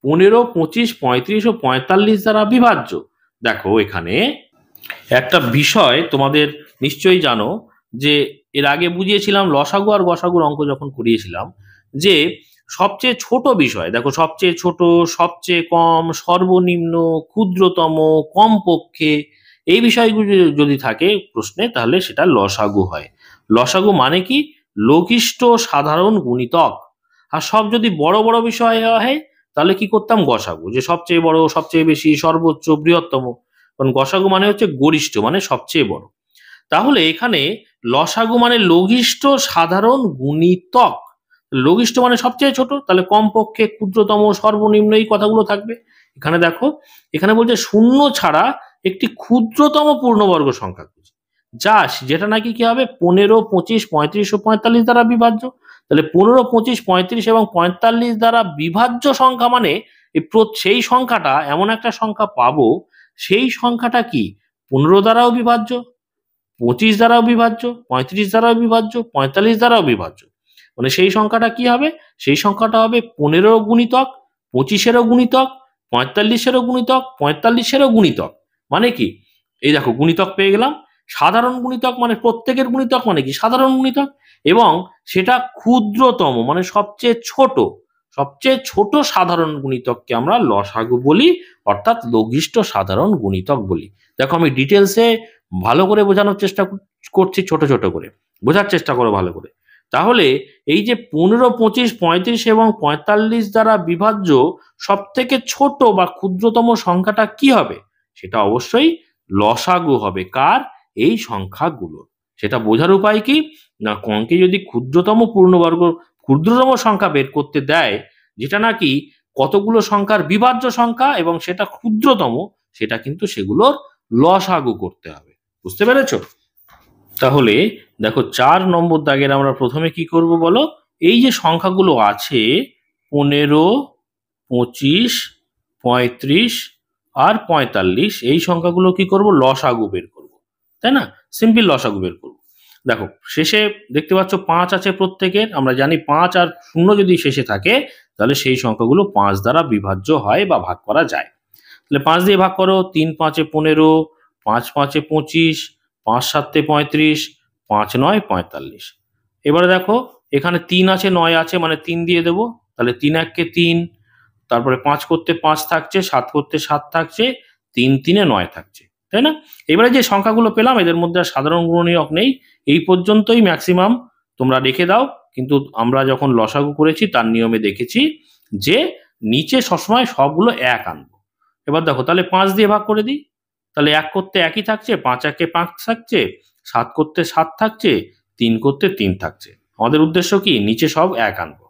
15, 25, 35 ও 45 দ্বারা বিভাজ্য। দেখো এখানে একটা বিষয় তোমাদের নিশ্চয়ই জানো, যে এর আগে বুঝিয়েছিলাম লসাগু আর গসাগুর অঙ্ক যখন করিয়েছিলাম, যে সবচেয়ে ছোট বিষয়, দেখো সবচেয়ে ছোট, সবচেয়ে কম, সর্বনিম্ন, ক্ষুদ্রতম, কমপক্ষে, এই বিষয়গুলো যদি থাকে প্রশ্নে, তাহলে সেটা লসাগু হয়। লসাগু মানে কি? লঘিষ্ঠ সাধারণ গুণিতক। আর সব যদি বড় বড় বিষয় হয় তাহলে কি করতাম? গসাগু, যে সবচেয়ে বড়, সবচেয়ে বেশি, সর্বোচ্চ, বৃহত্তম। কারণ গসাগু মানে হচ্ছে গরিষ্ঠ, মানে সবচেয়ে বড়। তাহলে এখানে লসাগু মানে লঘিষ্ঠ সাধারণ গুণিতক। লঘিষ্ঠ মানে সবচেয়ে ছোট, তাহলে কমপক্ষে, ক্ষুদ্রতম, সর্বনিম্ন, এই কথাগুলো থাকবে। এখানে দেখো, এখানে বলছে শূন্য ছাড়া একটি ক্ষুদ্রতম পূর্ণবর্গ সংখ্যা খুঁজি, যেটা নাকি কি হবে? 15, 25, 35 ও 45 দ্বারা বিভাজ্য। তাহলে 15, 25, 35 এবং 45 দ্বারা বিভাজ্য সংখ্যা মানে সেই সংখ্যাটা, এমন একটা সংখ্যা পাবো, সেই সংখ্যাটা কি 15 দ্বারাও বিভাজ্য, 25 দ্বারাও বিভাজ্য, 35 দ্বারাও বিভাজ্য, 45 দ্বারাও বিভাজ্য। মানে সেই সংখ্যাটা কি হবে? সেই সংখ্যাটা হবে 15 গুণিতক, 25-এরও গুণিতক, 45-এরও গুণিতক, 45-এরও গুণিতক। মানে কি? এই দেখো গুণিতক পেয়ে গেলাম। সাধারণ গুণিতক মানে প্রত্যেকের গুণিতক, মানে কি? সাধারণ গুণিতক। এবং সেটা ক্ষুদ্রতম মানে সবচেয়ে ছোট, সবচেয়ে ছোট সাধারণ গুণিতককে আমরা লসাগু বলি, অর্থাৎ লঘিষ্ঠ সাধারণ গুণিতক বলি। দেখো আমি ডিটেলসে ভালো করে বোঝানোর চেষ্টা করছি, ছোট ছোট করে বোঝার চেষ্টা করো ভালো করে। তাহলে এই যে 15, 25, 35 এবং 45 দ্বারা বিভাজ্য সব থেকে ছোট বা ক্ষুদ্রতম সংখ্যাটা কি হবে? সেটা অবশ্যই লসাগু হবে। কার? এই সংখ্যাগুলো। সেটা বোঝার উপায় কি? না, অঙ্কে যদি ক্ষুদ্রতম সংখ্যা বের করতে দেয়, যেটা নাকি কতগুলো সংখ্যার বিভাজ্য সংখ্যা এবং সেটা ক্ষুদ্রতম, সেটা কিন্তু সেগুলোর লসাগু করতে হবে। বুঝতে পেরেছো? তাহলে দেখো 4 নম্বর দাগের আমরা প্রথমে কি করব বলো? এই যে সংখ্যাগুলো আছে 15, 25, 35 আর 45, এই সংখ্যাগুলো কি করব? লসাগু বের করব, তাই না? সিম্পল লসাগু বের করব। দেখো শেষে দেখতে পাচ্ছ 5 আছে প্রত্যেকের। আমরা জানি 5 আর 0 যদি শেষে থাকে তাহলে সেই সংখ্যাগুলো 5 দ্বারা বিভাজ্য হয় বা ভাগ করা যায়। তাহলে 5 দিয়ে ভাগ করো, 3 5 15, 5 5 25, 5 7 35, 5 9 45। এবারে দেখো এখানে 3 আছে, 9 আছে, মানে 3 দিয়ে দেবো। তাহলে 3 1 কে 3, তারপরে 5 করতে 5 থাকছে, 7 করতে 7 থাকছে, 3 3 এ 9 থাকছে, তাই না? এবারে যে সংখ্যাগুলো পেলাম এদের মধ্যে আর সাধারণ গুণনীয়ক নেই, এই পর্যন্তই ম্যাক্সিমাম তোমরা রেখে দাও। কিন্তু আমরা যখন লসাগু করেছি তার নিয়মে দেখেছি যে নিচে সবসময় সবগুলো 1 আনবো। এবার দেখো তাহলে 5 দিয়ে ভাগ করে দিই। তাহলে 1 করতে 1ই থাকছে, 5 1 এ 5 থাকছে, 7 করতে 7 থাকছে, 3 করতে 3 থাকছে। আমাদের উদ্দেশ্য কি? নিচে সব 1 আনবো।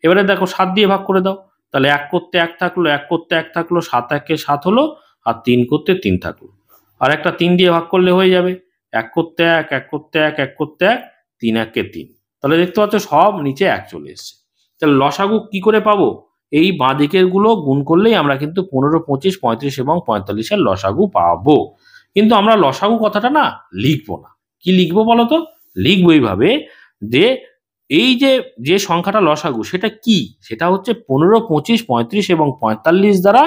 এবারে দেখো 7 দিয়ে ভাগ করে দাও। তাহলে 1 করতে 1 থাকলো, 1 করতে 1 থাকলো, 7 1 এ 7 হলো, আর 3 করতে 3 থাকলো। আর একটা 3 দিয়ে ভাগ করলে হয়ে যাবে। 1 করতে 1, 1 করতে 1, 1 করতে 1, 3 1 এ 3। তাহলে দেখতে পাচ্ছ সব নিচে 1 চলে এসছে। তাহলে লসাগু কি করে পাবো? এই বাঁ দিকের গুলো গুণ করলেই আমরা কিন্তু 15, 25, 35 এবং 45 এর লসাগু পাবো। কিন্তু আমরা লসাগু কথাটা না লিখবো না। কি লিখবো বলতো? লিখবো এইভাবে, যে এই যে সংখ্যাটা লসাগু সেটা কি? সেটা হচ্ছে 15, 25, 35 এবং 45 দ্বারা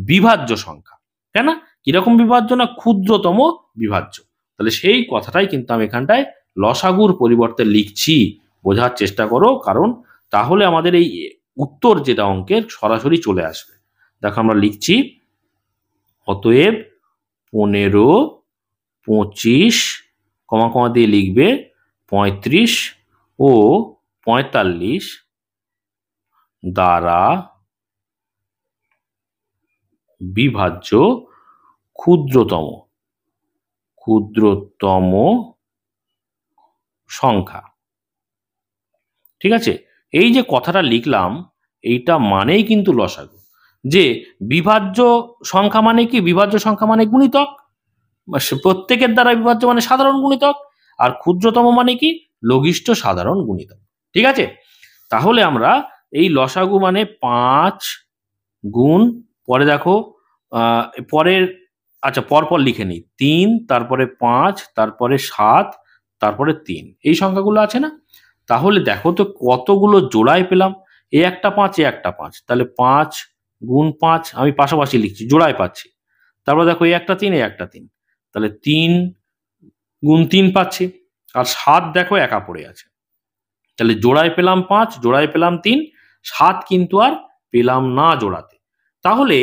বিভাজ্য সংখ্যা। তাই না? কিরকম বিভাজ্য? না ক্ষুদ্রতম বিভাজ্য। তাহলে সেই কথাটাই কিন্তু আমি এখানটায় লসাগুর পরিবর্তে লিখছি। বোঝার চেষ্টা করো, কারণ তাহলে আমাদের এই উত্তর যেটা অঙ্কের সরাসরি চলে আসবে। দেখো আমরা লিখছি, অতএব 15, 25, কমা কমা দিয়ে লিখবে 35 ও 45 দ্বারা বিভাজ্য ক্ষুদ্রতম সংখ্যা। ঠিক আছে? এই যে কথাটা লিখলাম, এইটা মানেই কিন্তু লসাগু। যে বিভাজ্য সংখ্যা মানে কি? বিভাজ্য সংখ্যা মানে গুণিতক, প্রত্যেকের দ্বারা বিভাজ্য মানে সাধারণ গুণিতক, আর ক্ষুদ্রতম মানে কি? লঘিষ্ঠ সাধারণ গুণিতক। ঠিক আছে, তাহলে আমরা এই লসাগু মানে 5 গুণ, পরে দেখো পরের, আচ্ছা পরপর লিখে নিই, 3, তারপরে 5, তারপরে 7, তারপরে 3, এই সংখ্যাগুলো আছে না? তাহলে দেখো তো কতগুলো জোড়ায় পেলাম। এ একটা 5, এ একটা 5, তাহলে 5 গুণ 5, আমি পাশাপাশি লিখছি, জোড়ায় পাচ্ছি। তারপরে দেখো এ একটা 3, এ একটা 3, তাহলে 3 গুণ 3 পাচ্ছি। আর 7 দেখো একা পড়ে আছে, তাহলে জোড়ায় পেলাম 5, জোড়ায় পেলাম 3, 7 কিন্তু আর পেলাম না জোড়াতে। তাহলে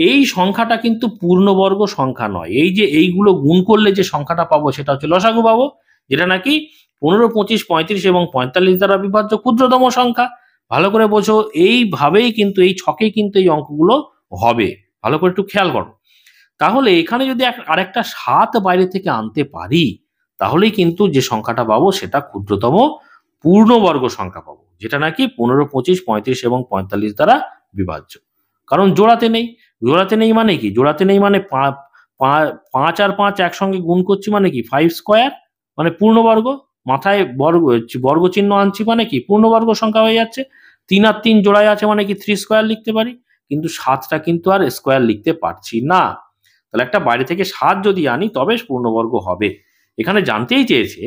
এই সংখ্যাটা কিন্তু পূর্ণবর্গ সংখ্যা নয়। এই যে এইগুলো গুণ করলে যে সংখ্যাটা পাবো সেটা হচ্ছে লসাগু পাবো, যেটা নাকি 15, 25, 35 এবং 45 দ্বারা বিভাজ্য ক্ষুদ্রতম সংখ্যা। ভালো করে বোঝো, এইভাবেই কিন্তু এই ছকে কিন্তু এই অঙ্কগুলো হবে, ভালো করে একটু খেয়াল করো। তাহলে এখানে যদি আরেকটা 7 বাইরে থেকে আনতে পারি, তাহলেই কিন্তু যে সংখ্যাটা পাবো সেটা ক্ষুদ্রতম পূর্ণবর্গ সংখ্যা পাবো, যেটা নাকি 15, 25, 35 এবং 45 দ্বারা বিভাজ্য। কারণ জোড়াতে নেই। জোড়াতে নেই মানে কি? জোড়াতে নেই মানে 5 আর 5 একসঙ্গে গুণ করছি মানে কি? 5 স্কোয়ার মানে পূর্ণবর্গ, মাথায় বর্গ চিহ্ন আনছি মানে কি? পূর্ণবর্গ সংখ্যা হয়ে যাচ্ছে। 3 আর 3 জোড়ায় আছে মানে কি 3 স্কোয়ার লিখতে পারি, কিন্তু 7টা কিন্তু আর স্কোয়ার লিখতে পারছি না। তাহলে একটা বাইরে থেকে 7 যদি আনি তবে পূর্ণবর্গ হবে। এখানে জানতেই চেয়েছে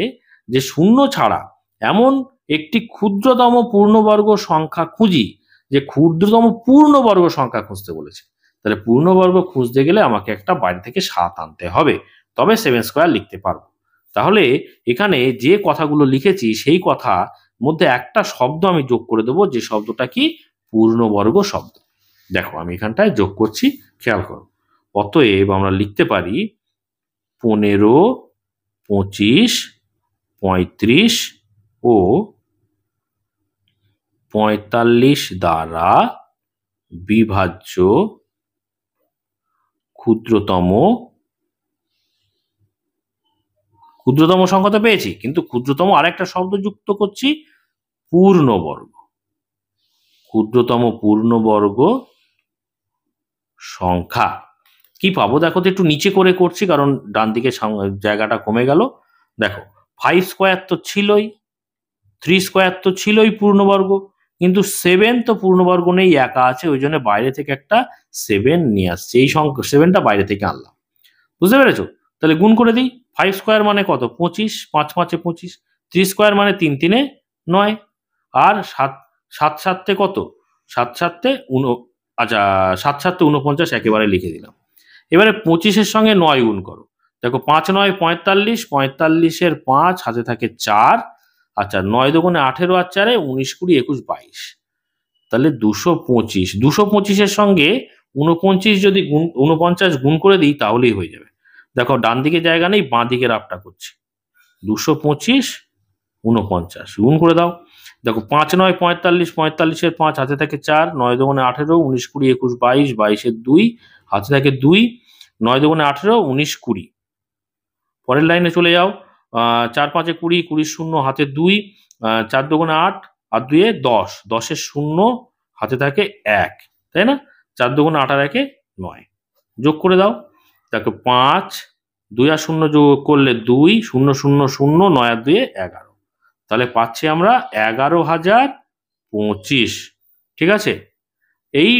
যে শূন্য ছাড়া এমন একটি ক্ষুদ্রতম পূর্ণবর্গ সংখ্যা খুঁজি, যে ক্ষুদ্রতম পূর্ণবর্গ সংখ্যা খুঁজতে বলেছে। তাহলে পূর্ণবর্গ খুঁজতে গেলে আমাকে একটা বাইরে থেকে 7 আনতে হবে, তবে 7 স্কোয়ার লিখতে পারবো। তাহলে এখানে যে কথাগুলো লিখেছি সেই কথা মধ্যে একটা শব্দ আমি যোগ করে দেবো, যে শব্দটা কি? পূর্ণবর্গ শব্দ। দেখো আমি এখানটায় যোগ করছি, খেয়াল করো। অতএব আমরা লিখতে পারি 15, 25, 35 ও 45 দ্বারা বিভাজ্য ক্ষুদ্রতম সংখ্যা তো পেয়েছি, কিন্তু ক্ষুদ্রতম আরেকটা শব্দ যুক্ত করছি, পূর্ণবর্গ। ক্ষুদ্রতম পূর্ণবর্গ সংখ্যা কি পাবো? দেখো তো একটু নিচে করে করছি, কারণ ডান দিকে জায়গাটা কমে গেল। দেখো 5 স্কোয়ার তো ছিলই, 3 স্কোয়ার তো ছিলই পূর্ণবর্গ, কিন্তু 7 তো পূর্ণবর্গ নেই, একা আছে, ওই জন্য বাইরে থেকে একটা 7 নিয়ে আসছে। এই সংখ্যা 7টা বাইরে থেকে আনলাম, বুঝতে পেরেছো? তাহলে গুণ করে দিই। 5 স্কোয়ার মানে কত? 25, 5 5 25, 3 স্কোয়ার মানে 3 3 9, আর 7 7 7 কত? 7 7 আচ্ছা 7 7 49 একেবারে লিখে দিলাম। এবারে 25-এর সঙ্গে 9 গুণ করো। দেখো 5 9 45, 45-এর 5 হাতে থাকে 4, আচ্ছা 9 দুগুণে 18 আর 4-এ 19 20 21 22, তাহলে 225। 225-এর সঙ্গে 49 যদি 49 গুণ করে দিই তাহলেই হয়ে যাবে। দেখো ডান দিকে জায়গা নেই, বাঁ দিকে রাফটা করছি। 225 49 গুণ করে দাও। দেখো 5 9 45, 45-এর 5 হাতে থাকে 4, 9 দুগুণে 18, 19 20 21 22, 22-এর 2 হাতে থাকে 2, 9 দুগুণে 18, 19 20। পরের লাইনে চলে যাও। 4 5 20, 20 শূন্য হাতে 2, 4 দুগুণে 8 আর 2 10, 10-এর 0 হাতে থাকে 1, তাই না? 4 দুগুণে 8 আর 1 9, যোগ করে দাও। দেখো 5 2 আর 0 যোগ করলে 2, 0 0 0, 9 আর 2 11, তাহলে পাচ্ছি আমরা 11,025। ঠিক আছে, এই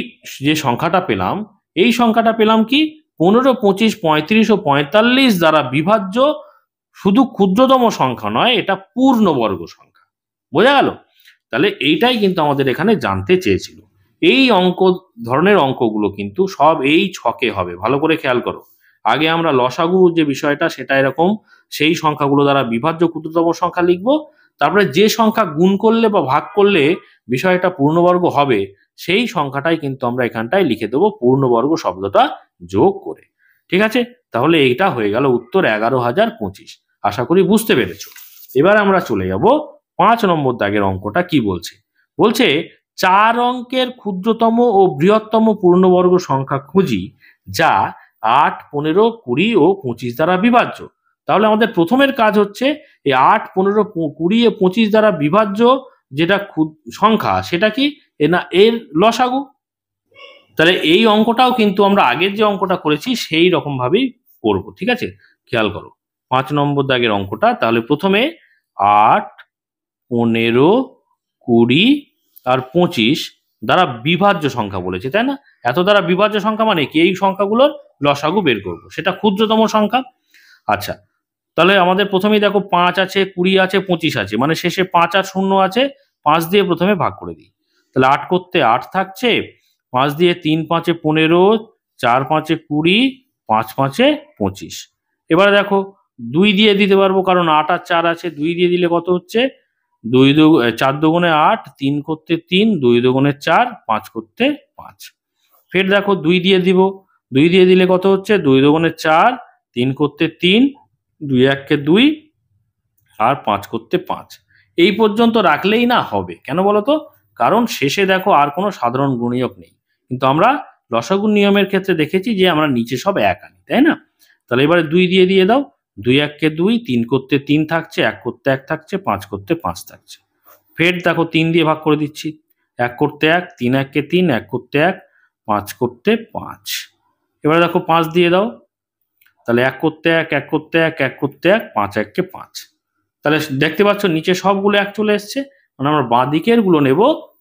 যে সংখ্যাটা পেলাম, এই সংখ্যাটা পেলাম কি? 15 25 35 ও 45 দ্বারা বিভাজ্য শুধু ক্ষুদ্রতম সংখ্যা নয়, এটা পূর্ণবর্গ সংখ্যা। বোঝা গেল? তাহলে এইটাই কিন্তু আমাদের এখানে জানতে চেয়েছিল। এই ধরনের অঙ্কগুলো কিন্তু সব এই ছকে হবে, ভালো করে খেয়াল করো। আগে আমরা লসাগু যে বিষয়টা সেটা এরকম, সেই সংখ্যাগুলো দ্বারা বিভাজ্য ক্ষুদ্রতম সংখ্যা লিখবো, তারপরে যে সংখ্যা গুণ করলে বা ভাগ করলে বিষয়টা পূর্ণবর্গ হবে, সেই সংখ্যাটাই কিন্তু আমরা এখানটায় লিখে দেবো পূর্ণবর্গ শব্দটা যোগ করে। ঠিক আছে, তাহলে এইটা হয়ে গেল উত্তর 11,025। আশা করি বুঝতে পেরেছো। এবার আমরা চলে যাব 5 নম্বর দাগের অঙ্কটা কি বলছে। বলছে 4 অঙ্কের ক্ষুদ্রতম ও বৃহত্তম পূর্ণবর্গ সংখ্যা খুঁজি, যা 8 15 20 ও 25 দ্বারা বিভাজ্য। তাহলে আমাদের প্রথমের কাজ হচ্ছে এই 8 15 20 ও 25 দ্বারা বিভাজ্য যেটা সংখ্যা, সেটা কি? না এর লসাগু। তাহলে এই অঙ্কটাও কিন্তু আমরা আগের যে অঙ্কটা করেছি সেই রকম ভাবেই করব, ঠিক আছে? খেয়াল করো 5 নম্বর দাগের অঙ্কটা। তাহলে প্রথমে 8, 15, 20 আর 25 দ্বারা বিভাজ্য সংখ্যা বলেছে, তাই না? এত দ্বারা বিভাজ্য সংখ্যা মানে কি? এই সংখ্যাগুলোর লসাগু বের করব, সেটা ক্ষুদ্রতম সংখ্যা। আচ্ছা, তাহলে আমাদের প্রথমেই দেখো 5 আছে, 20 আছে, 25 আছে, মানে শেষে 5 আর 0 আছে। 5 দিয়ে প্রথমে ভাগ করে দিই, তাহলে 8 করতে 8 থাকছে, 5 দিয়ে 3 5 15, 4 5 20, 5 5 25। এবারে দেখো 2 দিয়ে দিতে পারবো, কারণ 8 আর 4 আছে, 2 দিয়ে দিলে কত হচ্ছে? 4 দুগুণে 8, 3 করতে 3, 2 দুগুণে 4, 5 করতে 5। ফের দেখো 2 দিয়ে দিব, 2 দিয়ে দিলে কত হচ্ছে? 2 দুগুণে 4, 3 করতে 3, 2 1 2 আর 5 করতে 5। এই পর্যন্ত রাখলেই না হবে, কেন বলো তো? কারণ শেষে দেখো আর কোনো সাধারণ গুণিতক নেই। কিন্তু আমরা লসাগু নিয়মের ক্ষেত্রে দেখেছি যে আমরা নিচে সব 1 আনি, তাই না? তাহলে এবারে 2 দিয়ে দাও, 2 1 2, 3 করতে 3 থাকছে, 1 করতে 1 থাকছে, 5 করতে 5 থাকছে। ফের দেখো 3 দিয়ে ভাগ করে দিচ্ছি, 1 করতে 1, 3 1 3, 1 করতে 1, 5 করতে 5। এবারে দেখো 5 দিয়ে দাও, তাহলে 1 করতে 1, 1 করতে 1, 1 করতে 1, 5 1 5। তাহলে দেখতে পাচ্ছ নিচে সবগুলো 1 চলে এসছে, মানে আমরা বাঁ দিকের গুলো নেব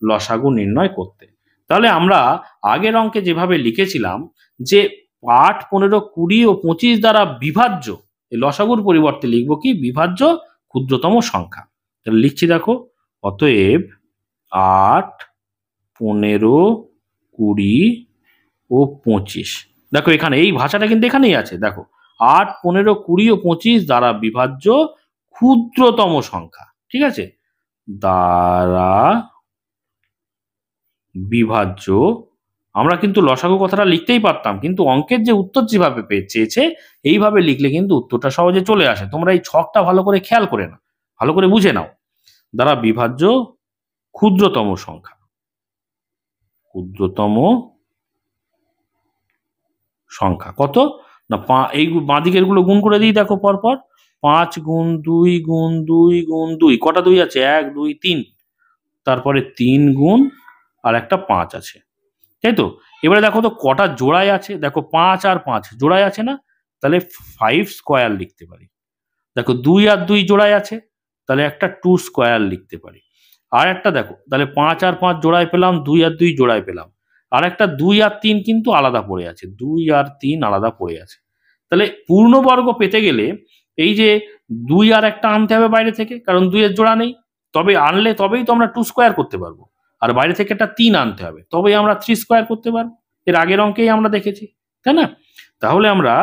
লসাগু নির্ণয় করতে। তাহলে আমরা আগের অঙ্কে যেভাবে লিখেছিলাম যে 8, 15, 20 ও 25 দ্বারা বিভাজ্য, এই লসাগুর পরিবর্তে লিখবো কি? বিভাজ্য ক্ষুদ্রতম সংখ্যা। তাহলে লিখছি দেখো, অতএব 8, 15, 20 ও 25। দেখো এখানে এই ভাষাটা কিন্তু এখানেই আছে, দেখো 8, 15, 20 ও 25 দ্বারা বিভাজ্য ক্ষুদ্রতম সংখ্যা, ঠিক আছে? দ্বারা বিভাজ্য। আমরা কিন্তু লসাগু কথাটা লিখতেই পারতাম, কিন্তু অঙ্কের যে উত্তর যেভাবে চেয়েছে এইভাবে লিখলে কিন্তু উত্তরটা সহজে চলে আসে। তোমরা এই ছকটা ভালো করে খেয়াল করে নাও, ভালো করে বুঝে নাও। দ্বারা বিভাজ্য ক্ষুদ্রতম সংখ্যা, ক্ষুদ্রতম সংখ্যা কত না? এই বাঁ দিকের গুলো গুণ করে দিই, দেখো পরপর 5 গুণ 2 গুণ 2 গুণ 2, কটা 2 আছে? 1 2 3, তারপরে 3 গুণ আর একটা 5 আছে, তাই তো? এবারে দেখো তো কটা জোড়ায় আছে, দেখো 5 আর 5 জোড়ায় আছে না? তাহলে 5 স্কোয়ার লিখতে পারি। দেখো 2 আর 2 জোড়ায় আছে, তাহলে একটা 2 স্কোয়ার লিখতে পারি। আর একটা দেখো, তাহলে 5 আর 5 জোড়ায় পেলাম, 2 আর 2 জোড়ায় পেলাম। আর একটা 2 আর 3 কিন্তু আলাদা পড়ে আছে, 2 আর 3 আলাদা পড়ে আছে। তাহলে পূর্ণবর্গ পেতে গেলে এই যে 2 আর একটা আনতে হবে বাইরে থেকে, কারণ 2 এর জোড়া নেই। তবে আনলে তবেই তো আমরা 2 স্কোয়ার করতে পারবো। আর বাইরে থেকে একটা 3 আনতে হবে, তবেই আমরা 3 স্কোয়ার করতে পারবো। এর আগের অঙ্কেই আমরা দেখেছি, তাই না? তাহলে আমরা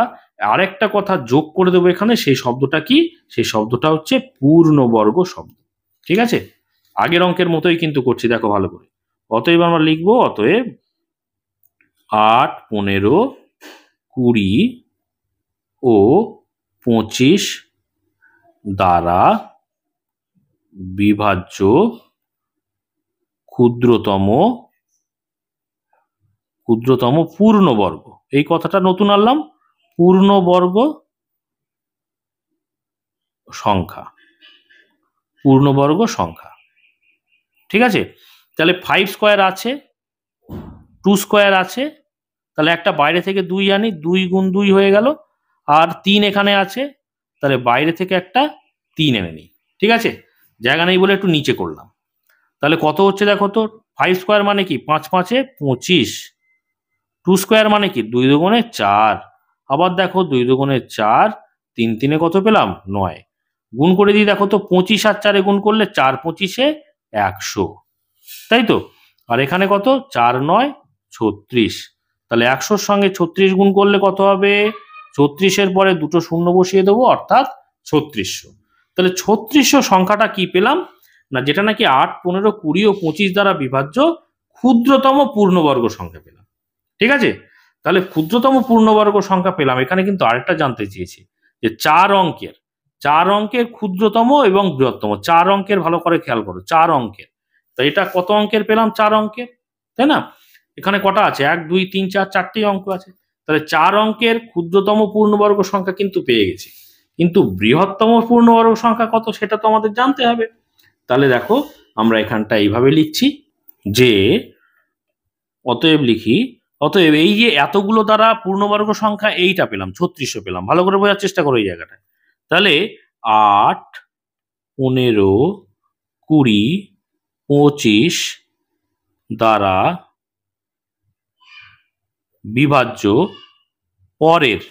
আরেকটা কথা যোগ করে দেবো এখানে। সেই শব্দটা কি? সেই শব্দটা হচ্ছে পূর্ণবর্গ শব্দ, ঠিক আছে? আগের অঙ্কের মতোই কিন্তু করছি, দেখো ভালো করে। অতএব আমরা লিখবো, অতএব 8, 15, 20 ও 25 দ্বারা বিভাজ্য ক্ষুদ্রতম পূর্ণবর্গ। এই কথাটা নতুন আনলাম, পূর্ণবর্গ সংখ্যা, পূর্ণবর্গ সংখ্যা, ঠিক আছে? তাহলে 5 স্কোয়ার আছে, 2 স্কোয়ার আছে, তাহলে একটা বাইরে থেকে 2 আনি, 2 গুণ 2 হয়ে গেল। আর 3 এখানে আছে, তাহলে বাইরে থেকে একটা 3 এনে নিই, ঠিক আছে? জায়গা নেই বলে একটু নিচে করলাম। তাহলে কত হচ্ছে দেখো তো, 5 স্কোয়ার মানে কি? 5 5 25। 2 স্কোয়ার মানে কি? 2 দুগুণে 4। আবার দেখো 2 দুগুণে 4, 3 3 কত পেলাম? 9। গুণ করে দিই, দেখো তো 25 আর 4 গুণ করলে 4 25 100, তাই তো? আর এখানে কত? 4 9 36। তাহলে 100-র সঙ্গে 36 গুণ করলে কত হবে? 36-এর পরে দুটো শূন্য বসিয়ে দেবো, অর্থাৎ 3600। তাহলে 3600 সংখ্যাটা কি পেলাম না? যেটা নাকি 8, 15, 20 ও 25 দ্বারা বিভাজ্য ক্ষুদ্রতম পূর্ণবর্গ সংখ্যা পেলাম, ঠিক আছে? তাহলে ক্ষুদ্রতম পূর্ণবর্গ সংখ্যা পেলাম। এখানে কিন্তু আরেকটা জানতে চেয়েছি যে 4 অঙ্কের ক্ষুদ্রতম এবং বৃহত্তম। 4 অঙ্কের, ভালো করে খেয়াল করো, 4 অঙ্কের। তো এটা কত অঙ্কের পেলাম? 4 অঙ্কের, তাই না? এখানে কটা আছে? 1 2 3 4, 4টি অঙ্ক আছে। তাহলে 4 অঙ্কের ক্ষুদ্রতম পূর্ণবর্গ সংখ্যা কিন্তু পেয়ে গেছি, কিন্তু বৃহত্তম পূর্ণবর্গ সংখ্যা কত সেটা তো আমাদের জানতে হবে। তাহলে দেখো আমরা এখানটা এইভাবে লিখছি যে অতএব লিখি, অতএব এই যে এতগুলো দ্বারা পূর্ণবর্গ সংখ্যা এইটা পেলাম 3600 পেলাম, ভালো করে বোঝার চেষ্টা করো এই জায়গাটায়। তাহলে 8, 15, 20, 25 দ্বারা বিভাজ্য পরের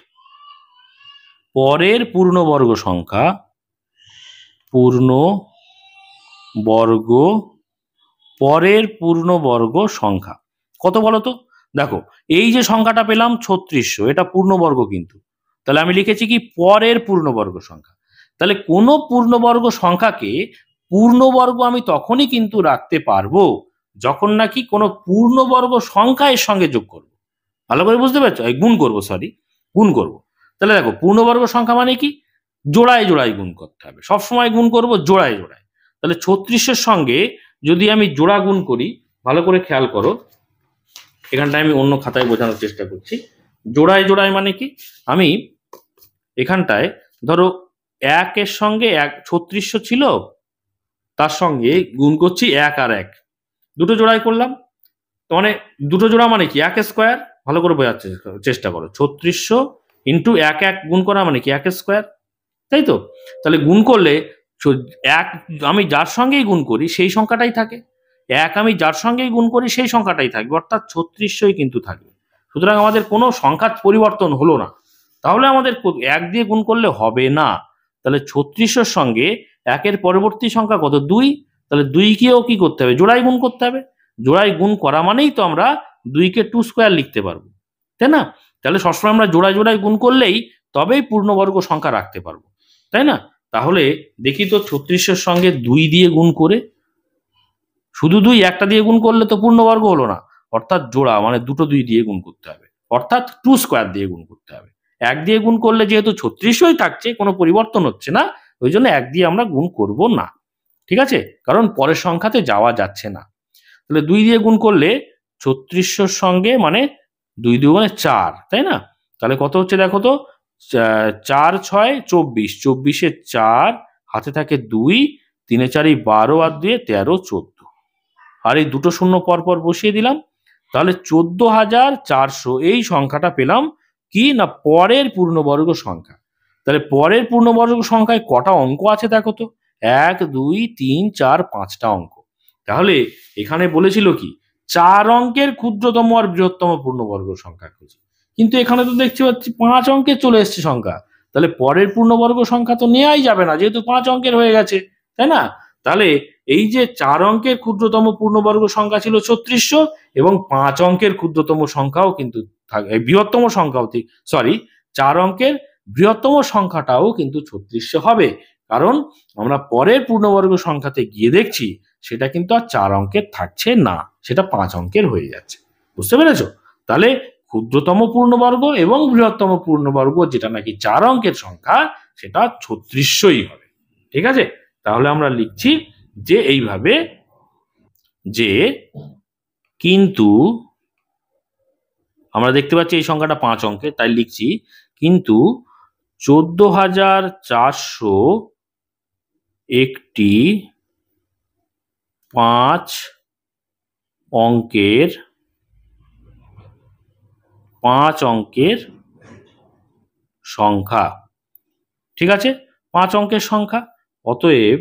পরের পূর্ণবর্গ সংখ্যা পরের পূর্ণবর্গ সংখ্যা কত বলো তো? দেখো এই যে সংখ্যাটা পেলাম 3600, এটা পূর্ণবর্গ কিন্তু, তাহলে আমি লিখেছি কি পরের পূর্ণবর্গ সংখ্যা। তাহলে কোনো পূর্ণবর্গ সংখ্যাকে পূর্ণবর্গ আমি তখনই কিন্তু রাখতে পারবো যখন নাকি কোনো পূর্ণবর্গ সংখ্যা এর সঙ্গে যোগ করব। ভালো করে বুঝতে পারছো? গুণ করবো, সরি, গুণ করবো। তাহলে দেখো পূর্ণবর্গ সংখ্যা মানে কি, জোড়ায় জোড়ায় গুণ করতে হবে, সবসময় গুণ করব জোড়ায় জোড়ায়। তাহলে 3600-এর সঙ্গে যদি আমি জোড়া গুণ করি, ভালো করে খেয়াল করো, এখানটায় আমি অন্য খাতায় বোঝানোর চেষ্টা করছি। জোড়ায় জোড়ায় মানে কি, আমি এখানটায় ধরো 1-এর সঙ্গে 3600 ছিল, তার সঙ্গে গুণ করছি 1 আর 1, দুটো জোড়ায় করলাম। তো মানে দুটো জোড়া মানে কি 1 স্কোয়ার, ভালো করে বোঝার চেষ্টা করো। 3600 ইন্টু 1 1 গুণ করা মানে কি 1 স্কোয়ার, তাই তো? তাহলে গুণ করলে এক আমি যার সঙ্গেই গুণ করি সেই সংখ্যাটাই থাকে, এক আমি যার সঙ্গেই গুণ করি সেই সংখ্যাটাই থাকবে, অর্থাৎ 3600ই কিন্তু থাকবে। সুতরাং আমাদের কোনো সংখ্যার পরিবর্তন হলো না, তাহলে আমাদের 1 দিয়ে গুণ করলে হবে না। তাহলে 3600-এর সঙ্গে 1-এর পরবর্তী সংখ্যা কত, 2, তাহলে 2-কেও কি করতে হবে, জোড়ায় গুণ করতে হবে। জোড়ায় গুণ করা মানেই তো আমরা 2-কে 2 স্কোয়ার লিখতে পারবো, তাই না? তাহলে সবসময় আমরা জোড়ায় জোড়ায় গুণ করলেই তবেই পূর্ণবর্গ সংখ্যা রাখতে পারবো, তাই না? তাহলে দেখি তো 3600-এর সঙ্গে 2 দিয়ে গুণ করে, শুধু 2 একটা দিয়ে গুণ করলে তো পূর্ণবর্গ হলো না, অর্থাৎ জোড়া মানে দুটো 2 দিয়ে গুণ করতে হবে, অর্থাৎ 2 স্কোয়ার দিয়ে গুণ করতে হবে। 1 দিয়ে গুণ করলে যেহেতু 3600ই থাকছে, কোনো পরিবর্তন হচ্ছে না, ওই জন্য 1 দিয়ে আমরা গুণ করব না, ঠিক আছে? কারণ পরের সংখ্যাতে যাওয়া যাচ্ছে না। তাহলে 2 দিয়ে গুণ করলে 3600-এর সঙ্গে মানে 2 2 4, তাই না? তাহলে কত হচ্ছে দেখো তো, 4 6 24, 24-এ 4, হাতে থাকে 2, 3 4 12 আর 2 13 14, আর এই দুটো শূন্য পর পর বসিয়ে দিলাম। তাহলে 14400 এই সংখ্যাটা পেলাম কি না পরের পূর্ণবর্গ সংখ্যা। তাহলে পরের পূর্ণবর্গ সংখ্যায় কটা অঙ্ক আছে দেখো তো, 1 2 3 4 5টা অঙ্ক। তাহলে এখানে বলেছিল কি 4 অঙ্কের ক্ষুদ্রতম আর বৃহত্তম পূর্ণবর্গ সংখ্যা খুঁজি, কিন্তু এখানে তো দেখতে পাচ্ছি 5 অঙ্কের চলে এসছে সংখ্যা। তাহলে পরের পূর্ণবর্গ সংখ্যা তো নেওয়াই যাবে না, যেহেতু 5 অঙ্কের হয়ে গেছে, তাই না? তাহলে এই যে 4 অঙ্কের ক্ষুদ্রতম পূর্ণবর্গ সংখ্যা ছিল 3600, এবং 5 অঙ্কের ক্ষুদ্রতম সংখ্যাও কিন্তু বৃহত্তম সংখ্যাও, সরি, 4 অঙ্কের বৃহত্তম সংখ্যাটাও কিন্তু 3600 হবে, কারণ আমরা পরের পূর্ণবর্গ সংখ্যাতে গিয়ে দেখছি সেটা কিন্তু আর 4 অঙ্কের থাকছে না, সেটা 5 অঙ্কের হয়ে যাচ্ছে। বুঝতে পেরেছো? তাহলে ক্ষুদ্রতম পূর্ণবর্গ এবং বৃহত্তম পূর্ণবর্গ যেটা নাকি 4 অঙ্কের সংখ্যা, সেটা 3600ই হবে, ঠিক আছে? তাহলে আমরা লিখছি যে এইভাবে, যে কিন্তু আমরা দেখতে পাচ্ছি এই সংখ্যাটা 5 অঙ্কের, তাই লিখছি কিন্তু 14400 একটি 5 অঙ্কের সংখ্যা, ঠিক আছে? 5 অঙ্কের সংখ্যা। অতএব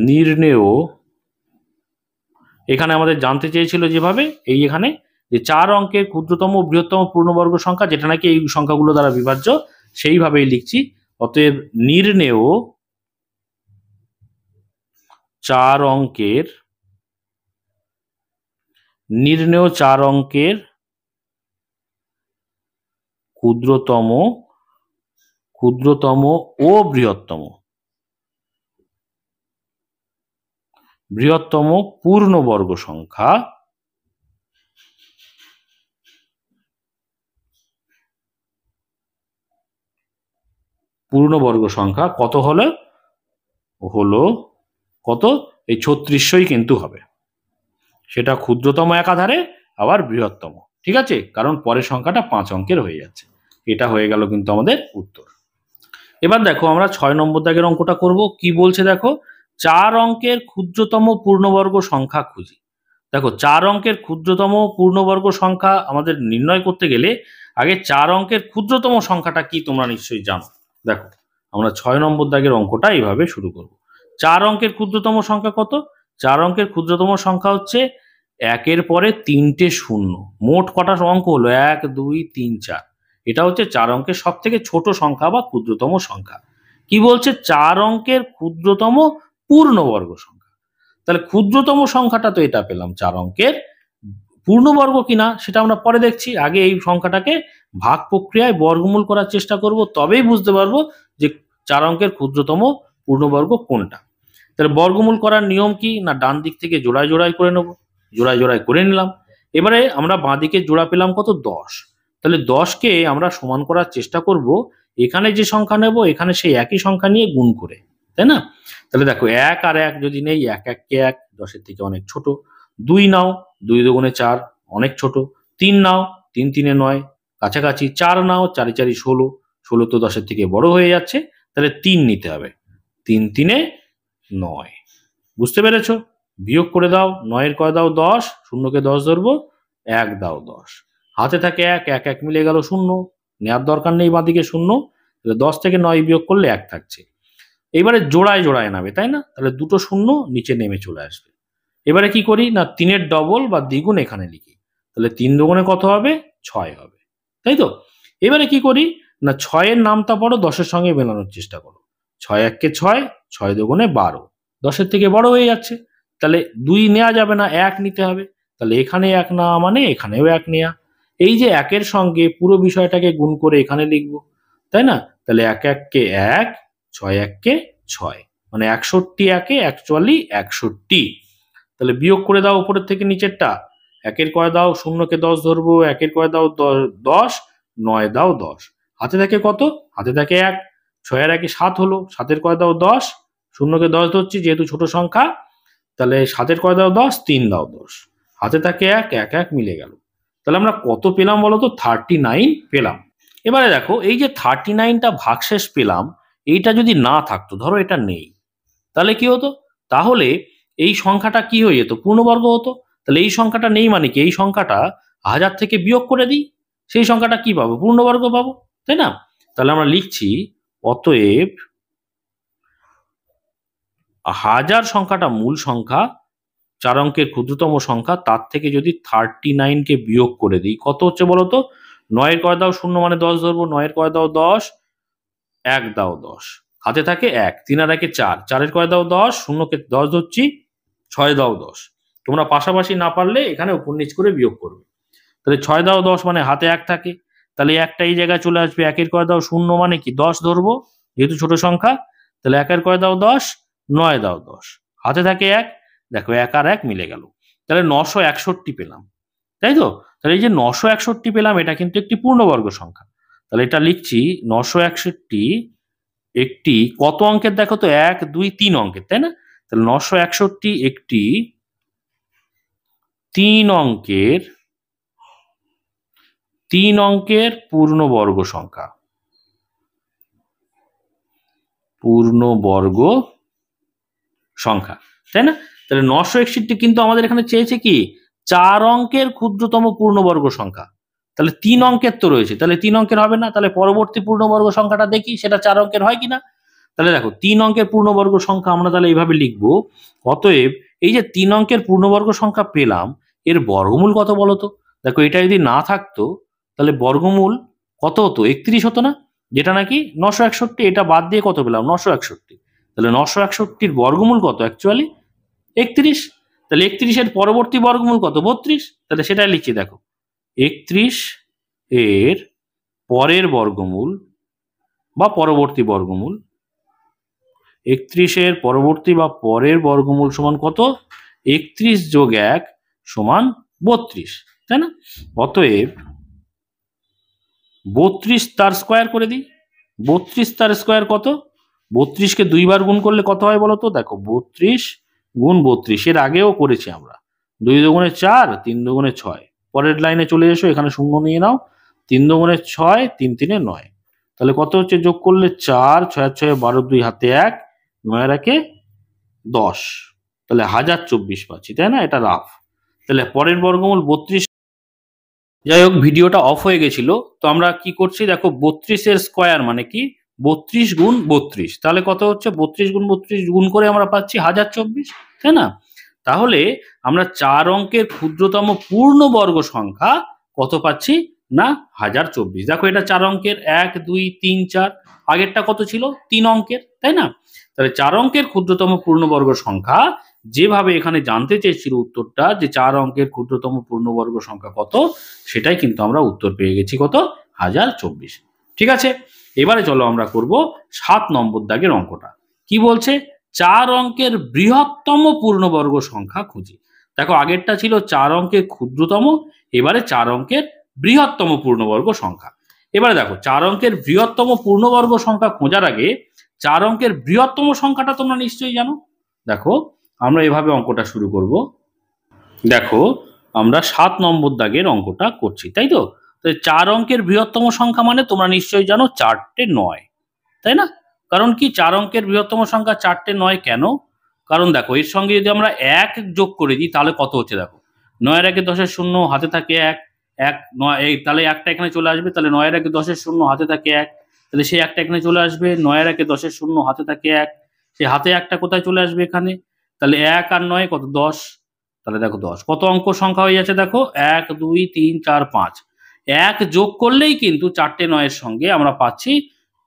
নির্ণেয়, এখানে আমাদের জানতে চেয়েছিল যেভাবে, এই এখানে যে 4 অঙ্কের ক্ষুদ্রতম বৃহত্তম পূর্ণবর্গ সংখ্যা যেটা নাকি এই সংখ্যাগুলো দ্বারা বিভাজ্য, সেইভাবেই লিখছি। অতএব নির্ণেয় 4 অঙ্কের ক্ষুদ্রতম ও বৃহত্তম পূর্ণবর্গ সংখ্যা কত হলো কত, এই 3600ই কিন্তু হবে, সেটা ক্ষুদ্রতম একাধারে আবার বৃহত্তম, ঠিক আছে? কারণ পরের সংখ্যাটা 5 অঙ্কের হয়ে যাচ্ছে। এটা হয়ে গেল কিন্তু আমাদের উত্তর। এবার দেখো আমরা 6 নম্বর দাগের অঙ্কটা করব। কি বলছে দেখো, 4 অঙ্কের ক্ষুদ্রতম পূর্ণবর্গ সংখ্যা খুঁজি। দেখো 4 অঙ্কের ক্ষুদ্রতম পূর্ণবর্গ সংখ্যা আমাদের নির্ণয় করতে গেলে আগে 4 অঙ্কের ক্ষুদ্রতম সংখ্যাটা কি তোমরা নিশ্চয়ই জানো। দেখো আমরা 6 নম্বর দাগের অঙ্কটা এইভাবে শুরু করব। 4 অঙ্কের ক্ষুদ্রতম সংখ্যা কত? 4 অঙ্কের ক্ষুদ্রতম সংখ্যা হচ্ছে 1-এর পরে 3টে শূন্য। মোট কটা অঙ্ক হলো? 1 2 3 4। এটা হচ্ছে 4 অঙ্কের সব থেকে ছোট সংখ্যা বা ক্ষুদ্রতম সংখ্যা। কি বলছে? 4 অঙ্কের ক্ষুদ্রতম পূর্ণবর্গ সংখ্যা। তাহলে ক্ষুদ্রতম সংখ্যাটা তো এটা পেলাম, 4 অঙ্কের পূর্ণবর্গ কিনা সেটা আমরা পরে দেখছি। আগে এই সংখ্যাটাকে ভাগ প্রক্রিয়ায় বর্গমূল করার চেষ্টা করব, তবেই বুঝতে পারবো যে 4 অঙ্কের ক্ষুদ্রতম পূর্ণবর্গ কোনটা। তাহলে বর্গমূল করার নিয়ম কি? না, ডান দিক থেকে জোড়ায় জোড়ায় করে নেব। জোড়ায় জোড়ায় করে নিলাম। এবারে আমরা বাঁ দিকে জোড়া পেলাম কত? 10। তাহলে 10কে আমরা সমান করার চেষ্টা করব এখানে যে সংখ্যা নেব এখানে সেই একই সংখ্যা নিয়ে গুণ করে, তাই না? তাহলে দেখো 1 আর 1 যদি নেই, 1 1 কে 1, 10-এর থেকে অনেক ছোট। 2 নাও, 2 দুগুণে 4, অনেক ছোট। 3 নাও, 3 3-এ 9, কাছাকাছি। 4 নাও, 4 4 16, 16 তো 10-এর থেকে বড় হয়ে যাচ্ছে, তাহলে 3 নিতে হবে। 3 3-এ 9। বুঝতে পেরেছো? বিয়োগ করে দাও। 9-এর কয় দাও? 10, শূন্যকে 10 ধরবো, 1 দাও 10। হাতে থাকে 1, 1 1 মিলে গেল 0, নেওয়ার দরকার নেই বাঁদিকে 0। তাহলে 10 থেকে 9 বিয়োগ করলে 1 থাকছে। এবারে জোড়ায় জোড়ায় নামে, তাই না? তাহলে দুটো শূন্য নিচে নেমে চলে আসবে। এবারে কি করি? না, 3-এর ডবল বা দ্বিগুণ এখানে লিখি। তাহলে 3 দুগুণে কত হবে? 6 হবে, তাই তো? এবারে কি করি? না, 6-এর নামটা পড়ো, 10-এর সঙ্গে মেলানোর চেষ্টা করো। 6 1 কে 6, 6 দুগুণে 12, 10-এর থেকে বড় হয়ে যাচ্ছে। তাহলে 2 নেওয়া যাবে না, 1 নিতে হবে। তাহলে এখানে 1 নেওয়া মানে এখানেও 1 নেওয়া। এই যে 1-এর সঙ্গে পুরো বিষয়টাকে গুণ করে এখানে লিখবো, তাই না? তাহলে 1 1 কে 1, 6 1 কে 6, মানে 61 1-এ অ্যাকচুয়ালি 61। তাহলে বিয়োগ করে দাও উপরের থেকে নিচেরটা। 1-এর কয় দাও? 0-কে 10 ধরবো। 1-এর কয় দাও? 10, 9 দাও 10। হাতে থাকে কত? হাতে থাকে 1। 6 আর 1-এ 7 হলো। 7-এর কয় দাও? 10, 0-কে 10 ধরছি যেহেতু ছোট সংখ্যা। তাহলে 7-এর কয় দাও? 10, 3 দাও 10। হাতে থাকে 1, 1 1 মিলে গেল। তাহলে আমরা কত পেলাম বলো তো? 39 পেলাম। এবারে দেখো এই যে 39টা ভাগশেষ পেলাম, এইটা যদি না থাকতো, ধরো এটা নেই, তাহলে কি হতো? তাহলে এই সংখ্যাটা কি হয়ে যেত? পূর্ণবর্গ হতো। তাহলে এই সংখ্যাটা নেই মানে কি? এই সংখ্যাটা 1000 থেকে বিয়োগ করে দিই, সেই সংখ্যাটা কি পাবো? পূর্ণবর্গ পাবো, তাই না? তাহলে আমরা লিখছি অতএব 1000 সংখ্যাটা মূল সংখ্যা, 4 অঙ্কের ক্ষুদ্রতম সংখ্যা, তার থেকে যদি 39-কে বিয়োগ করে দিই, কত হচ্ছে বলো তো? 9-এর কয় দাও? 0 মানে 10 ধরবো। 9-এর কয় দাও? 10, 1 দাও 10। হাতে থাকে 1, 3 আর 1-এ 4, 4-এর কয় দাও? 10, 0-কে 10 ধরছি, 6 দাও 10। তোমরা পাশাপাশি না পারলে এখানে উপর নিচ করে বিয়োগ করবে। তাহলে 6 দাও 10 মানে হাতে 1 থাকে, তাহলে 1টা এই জায়গায় চলে আসবে। 1-এর কয় দাও? 0 মানে কি? 10 ধরবো যেহেতু ছোট সংখ্যা। তাহলে 1-এর কয় দাও? 10, 9 দাও 10। হাতে থাকে 1, দেখো 1 আর 1 মিলে গেল। তাহলে 961 পেলাম, তাই তো? তাহলে এই যে 961 পেলাম, এটা কিন্তু একটি পূর্ণবর্গ সংখ্যা। তাহলে এটা লিখছি 961 একটি কত অঙ্কের? দেখো তো 1 2 3 অঙ্কের, তাই না? তাহলে 961 একটি 3 অঙ্কের পূর্ণবর্গ সংখ্যা। পূর্ণবর্গ সংখ্যা, তাই না? তাহলে 961 কিন্তু আমাদের এখানে চেয়েছে কি? 4 অঙ্কের ক্ষুদ্রতম পূর্ণবর্গ সংখ্যা। তাহলে 3 অঙ্কের তো রয়েছে, তাহলে 3 অঙ্কের হবে না। তাহলে পরবর্তী পূর্ণবর্গ সংখ্যাটা দেখি সেটা 4 অঙ্কের হয় কিনা। তাহলে দেখো 3 অঙ্কের পূর্ণবর্গ সংখ্যা আমরা তাহলে এইভাবে লিখবো, অতএব এই যে 3 অঙ্কের পূর্ণবর্গ সংখ্যা পেলাম, এর বর্গমূল কত বলো তো? দেখো এটা যদি না থাকতো তাহলে বর্গমূল কত হতো? 31 হতো না? যেটা নাকি 961, এটা বাদ দিয়ে কত পেলাম? 961। তাহলে 961-র বর্গমূল কত? অ্যাকচুয়ালি 31। তাহলে 31-এর পরবর্তী বর্গমূল কত? 32। তাহলে সেটাই লিখছি, দেখো 31 এর পরের বর্গমূল বা পরবর্তী বর্গমূল, 31-এর পরবর্তী বা পরের বর্গমূল সমান কত? 31 যোগ 1 সমান 32, তাই না? অতএব 32 তার স্কোয়ার করে দিই। 32 তার স্কোয়ার কত? 32-কে 2 বার গুণ করলে কত হয় বলো তো? দেখো 32 গুণ 32, এর আগেও করেছি আমরা। 2 দুগুণে 4, 3 দুগুণে 6। পরের লাইনে চলে এসো, এখানে শূন্য নিয়ে নাও। 3 দুগুণে 6, 3 3-এ 9। তাহলে কত হচ্ছে? যোগ করলে 4, 6 6 12, 2 হাতে 1, 9 আর 1-এ 10। তাহলে 1024 পাচ্ছি, তাই না? এটা রাফ। তাহলে পরের বর্গমূল 32। যাই হোক, ভিডিওটা অফ হয়ে গেছিল, তো আমরা কি করছি দেখো, 32-এর স্কোয়ার মানে কি 32 গুণ 32, তাহলে কত হচ্ছে 32 গুণ 32 গুণ করে আমরা পাচ্ছি 1024, তাই না? তাহলে আমরা 4 অঙ্কের ক্ষুদ্রতম পূর্ণবর্গ সংখ্যা কত পাচ্ছি না 1024। দেখো এটা 4 অঙ্কের, 1 2 3 4, আগেরটা কত ছিল 3 অঙ্কের, তাই না? তাহলে 4 অঙ্কের ক্ষুদ্রতম পূর্ণবর্গ সংখ্যা, যেভাবে এখানে জানতে চেয়েছিল উত্তরটা যে 4 অঙ্কের ক্ষুদ্রতম পূর্ণবর্গ সংখ্যা কত, সেটাই কিন্তু আমরা উত্তর পেয়ে গেছি কত 1024। ঠিক আছে, এবারে চলো আমরা করব 7 নম্বর দাগের অঙ্কটা। কি বলছে, 4 অঙ্কের বৃহত্তম পূর্ণবর্গ সংখ্যা খুঁজি। দেখো আগেরটা ছিল 4 অঙ্কের ক্ষুদ্রতম, এবারে 4 অঙ্কের বৃহত্তম পূর্ণবর্গ সংখ্যা। এবারে দেখো 4 অঙ্কের বৃহত্তম পূর্ণবর্গ সংখ্যা খোঁজার আগে 4 অঙ্কের বৃহত্তম সংখ্যাটা তোমরা নিশ্চয়ই জানো। দেখো আমরা এভাবে অঙ্কটা শুরু করব। দেখো আমরা 7 নম্বর দাগের অঙ্কটা করছি, তাই তো? 4 অঙ্কের বৃহত্তম সংখ্যা মানে তোমরা নিশ্চয়ই জানো 4টে 9, তাই না? কারণ কি 4 অঙ্কের বৃহত্তম সংখ্যা 4টে 9 কেন? কারণ দেখো এর সঙ্গে যদি আমরা 1 যোগ করে দিই তাহলে কত হচ্ছে দেখো, 9-এর আগে 10-এর শূন্য, হাতে থাকে 1, 1 9, এই তাহলে একটা এখানে চলে আসবে, তাহলে 9-এর আগে 10-এর শূন্য, হাতে থাকে 1, তাহলে সেই একটা এখানে চলে আসবে, 9-এর আগে 10-এর শূন্য, হাতে থাকে 1, সেই হাতে একটা কোথায় চলে আসবে এখানে, তাহলে 1 আর 9 কত 10, তাহলে দেখো 10 কত অঙ্ক সংখ্যা হয়ে যাচ্ছে দেখো 1 2 3 4 5, 1 যোগ করলেই কিন্তু 4টে 9-এর সঙ্গে আমরা পাচ্ছি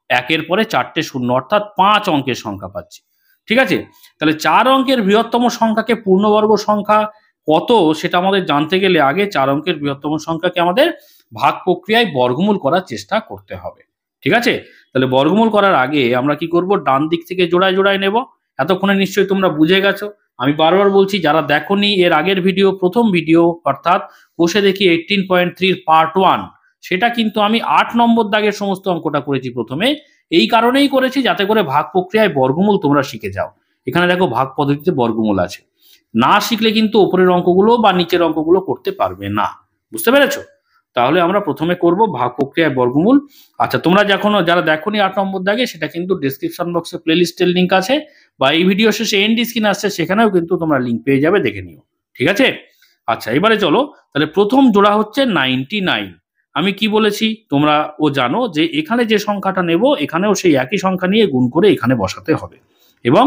1-এর পরে 4টে শূন্য, অর্থাৎ 5 অঙ্কের সংখ্যা পাচ্ছি। ঠিক আছে, তাহলে 4 অঙ্কের বৃহত্তম সংখ্যাকে পূর্ণবর্গ সংখ্যা কত সেটা আমাদের জানতে গেলে আগে 4 অঙ্কের বৃহত্তম সংখ্যাকে আমাদের ভাগ প্রক্রিয়ায় বর্গমূল করার চেষ্টা করতে হবে। ঠিক আছে, তাহলে বর্গমূল করার আগে আমরা কি করব, ডান দিক থেকে জোড়ায় জোড়ায় নেব। এতক্ষণে নিশ্চয়ই তোমরা বুঝে গেছো। আমি বারবার বলছি, যারা দেখোনি এর আগের ভিডিও, প্রথম ভিডিও অর্থাৎ কোষে দেখি 18.3 পার্ট 1, সেটা কিন্তু আমি 8 নম্বর দাগের সমস্ত অঙ্কটা করেছি প্রথমে। এই কারণেই করেছি যাতে করে ভাগ প্রক্রিয়ায় বর্গমূল তোমরা শিখে যাও। এখানে দেখো ভাগ পদ্ধতিতে বর্গমূল আছে, না শিখলে কিন্তু উপরের অঙ্কগুলো বা নিচের অঙ্কগুলো করতে পারবে না। বুঝতে পেরেছো? তাহলে আমরা প্রথমে করব ভাগ প্রক্রিয়ায় বর্গমূল। আচ্ছা, তোমরা যারা দেখোনি 8 নম্বর দাগে, সেটা কিন্তু ডেসক্রিপশন বক্সে প্লেলিস্টের লিঙ্ক আছে, বা এই ভিডিও শেষে এন্ড স্ক্রিন আসছে, সেখানেও কিন্তু তোমরা লিঙ্ক পেয়ে যাবে, দেখে নিও। ঠিক আছে, আচ্ছা এবারে চলো, তাহলে প্রথম জোড়া হচ্ছে 99। আমি কি বলেছি তোমরা ও জানো যে এখানে যে সংখ্যাটা নেব এখানেও সেই একই সংখ্যা নিয়ে গুণ করে এখানে বসাতে হবে এবং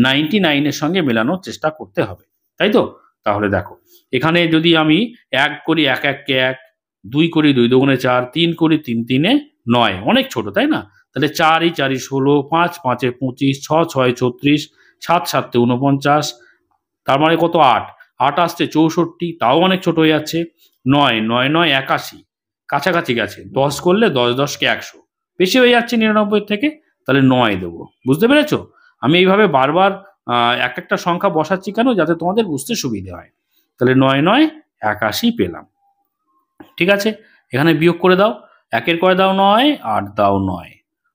99-এর সঙ্গে মেলানোর চেষ্টা করতে হবে, তাই তো? তাহলে দেখো এখানে যদি আমি 1 করি 1 1 কে 1, 2 করি 2 দুগুণে 4, 3 করি 3 3 9, অনেক ছোট তাই না? তাহলে 4 4 16, 5 5 25, 6 6 34, 7 7 49, তার মানে কত 8, 8 আসছে 64, তাও অনেক ছোট হয়ে যাচ্ছে। 9 9 9 81, কাছাকাছি গেছে, 10 করলে 10 10 কে 100, বেশি হয়ে যাচ্ছে 99 থেকে, তাহলে 9 দেবো। বুঝতে পেরেছো? আমি এইভাবে বারবার এক একটা সংখ্যা বসাচ্ছি কেন, যাতে তোমাদের বুঝতে সুবিধে হয়। তাহলে 9 9 81 পেলাম। ঠিক আছে, এখানে বিয়োগ করে দাও, 1-এর কয় দাও 9, 8 দাও 9,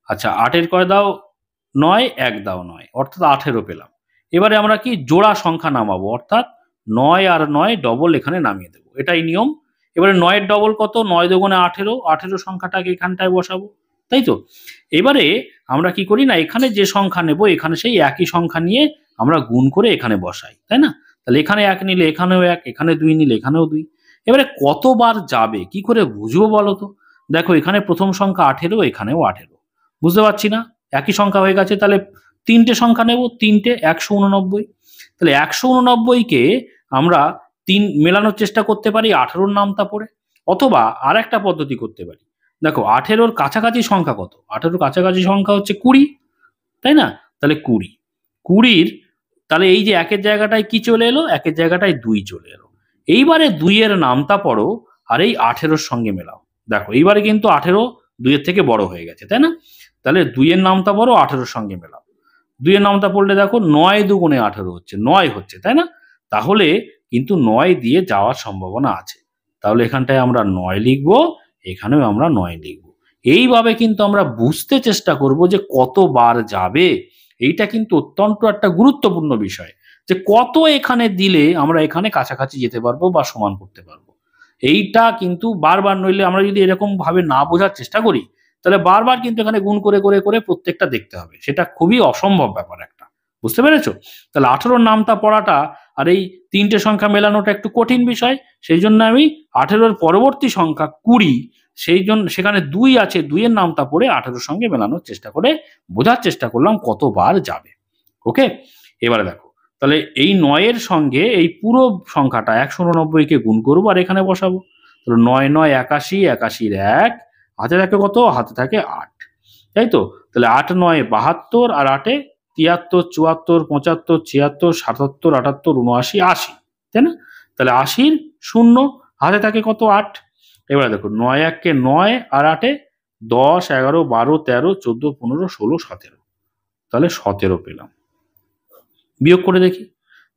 আচ্ছা 8-এর কয় দাও 9, 1 দাও 9, অর্থাৎ 18 পেলাম। এবারে আমরা কি জোড়া সংখ্যা নামাবো, অর্থাৎ 9 আর 9 ডবল এখানে নামিয়ে দেবো, এটাই নিয়ম। এবারে 9-এর ডবল কত, 9 দুগুণে 18, 18 সংখ্যাটাকে এখানটায় বসাবো, তাই তো? এবারে আমরা কি করি না, এখানে যে সংখ্যা নেব এখানে সেই একই সংখ্যা নিয়ে আমরা গুণ করে এখানে বসাই, তাই না? তাহলে এখানে 1 নিলে এখানেও 1, এখানে 2 নিলে এখানেও 2। এবারে কতবার যাবে কি করে বুঝবো বলো তো? দেখো এখানে প্রথম সংখ্যা 18, এখানেও 18, বুঝতে পারছি না, একই সংখ্যা হয়ে গেছে, তাহলে 3টে সংখ্যা নেব, 3টে 189। তাহলে 189-কে আমরা 3 মেলানোর চেষ্টা করতে পারি 18-র নামতা পড়ে, অথবা আর একটা পদ্ধতি করতে পারি। দেখো 18-র কাছাকাছি সংখ্যা কত, 18-র কাছাকাছি সংখ্যা হচ্ছে 20, তাই না? তাহলে 20, 20-র তাহলে এই যে 1-এর জায়গাটায় কি চলে এলো, 1-এর জায়গাটায় 2 চলে এলো। এইবারে 2-এর নামতা পড়ো আর এই 18-র সঙ্গে মেলাও। দেখো এইবারে কিন্তু 18 2-এর থেকে বড় হয়ে গেছে, তাই না? তাহলে 2-এর নামতা পড়ো 18-র সঙ্গে মেলাও। 2-এর নামতা পড়লে দেখো 9 দুগুণে 18 হচ্ছে, 9 হচ্ছে, তাই না? তাহলে কিন্তু 9 দিয়ে যাওয়ার সম্ভাবনা আছে, তাহলে এখানটায় আমরা 9 লিখবো, এখানেও আমরা 9 লিখবো। এইভাবে কিন্তু আমরা বুঝতে চেষ্টা করব যে কতবার যাবে। এইটা কিন্তু অত্যন্ত একটা গুরুত্বপূর্ণ বিষয়, যে কত এখানে দিলে আমরা এখানে কাছাকাছি যেতে পারবো বা সমান করতে পারবো। এইটা কিন্তু বারবার, নইলে আমরা যদি এরকম ভাবে না বোঝার চেষ্টা করি তাহলে বারবার কিন্তু এখানে গুণ করে করে করে প্রত্যেকটা দেখতে হবে, সেটা খুবই অসম্ভব ব্যাপার একটা। বুঝতে পেরেছো? তাহলে 18 নামতা পড়াটা আর এই তিনটে সংখ্যা মেলানোটা একটু কঠিন বিষয়, সেই জন্য আমি 18 পরবর্তী সংখ্যা 20, সেই জন্য সেখানে 2 আছে, 2 এর নামতা পড়ে 18 সঙ্গে মেলানোর চেষ্টা করে বোঝার চেষ্টা করলাম কতবার যাবে। ওকে, এবারে দেখো, তাহলে এই 9 এর সঙ্গে এই পুরো সংখ্যাটা 189 কে গুণ করবো আর এখানে বসাবো। তাহলে 9 9 81, 81 1, হাতে থাকে কত? হাতে থাকে 8, তাই তো? তাহলে 8 9 72 আর 8 73 74 75 76 77 78 79 80, তাই না? তাহলে 80 শূন্য, হাতে থাকে কত? 8। এবারে দেখো 9 1 কে 9 আর 8 10 11 12 13 14 15 16 17, তাহলে 17 পেলাম। বিয়োগ করে দেখি,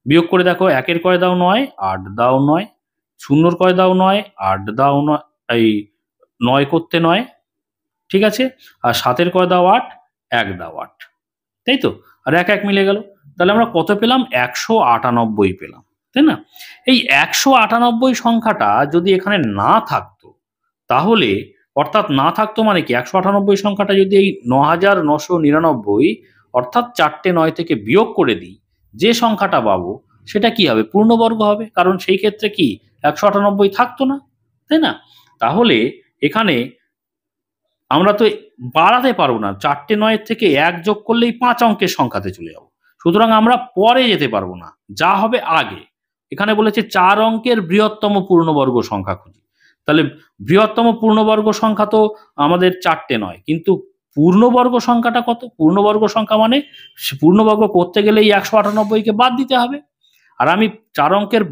বিয়োগ করে দেখো, 1 কয় দাও 9, 8 দাও 9, 0 কয় দাও 9, 8 দাও 9, এই 9 করতে 9, ঠিক আছে? আর 7 কয় দাও 8, 1 দাও 8, তাই তো? আর 1 1 মিলে গেল, তাহলে আমরা কত পেলাম? 198 পেলাম, তাই না? এই 198 সংখ্যাটা যদি এখানে না থাকতো, তাহলে অর্থাৎ না থাকতো মানে কি, 198 সংখ্যাটা যদি এই 9999 অর্থাৎ 4টে 9 থেকে বিয়োগ করে দিই, যে সংখ্যাটা পাবো সেটা কি হবে? পূর্ণবর্গ হবে, কারণ সেই ক্ষেত্রে কি 198 থাকতো না, তাই না? তাহলে এখানে আমরা তো বাড়াতে পারবো না, 4টে 9 থেকে 1 যোগ করলেই 5 অঙ্কের সংখ্যাতে চলে যাবো, সুতরাং আমরা পরে যেতে পারবো না, যা হবে আগে। এখানে বলেছে 4 অঙ্কের বৃহত্তম পূর্ণবর্গ সংখ্যা খুঁজি, তাহলে বৃহত্তম পূর্ণবর্গ সংখ্যা তো আমাদের 4টে 9, কিন্তু পূর্ণবর্গ সংখ্যাটা কত? পূর্ণবর্গ সংখ্যা মানে পূর্ণবর্গ করতে গেলে এই 198কে বাদ দিতে হবে, আর আমি 4 অঙ্কের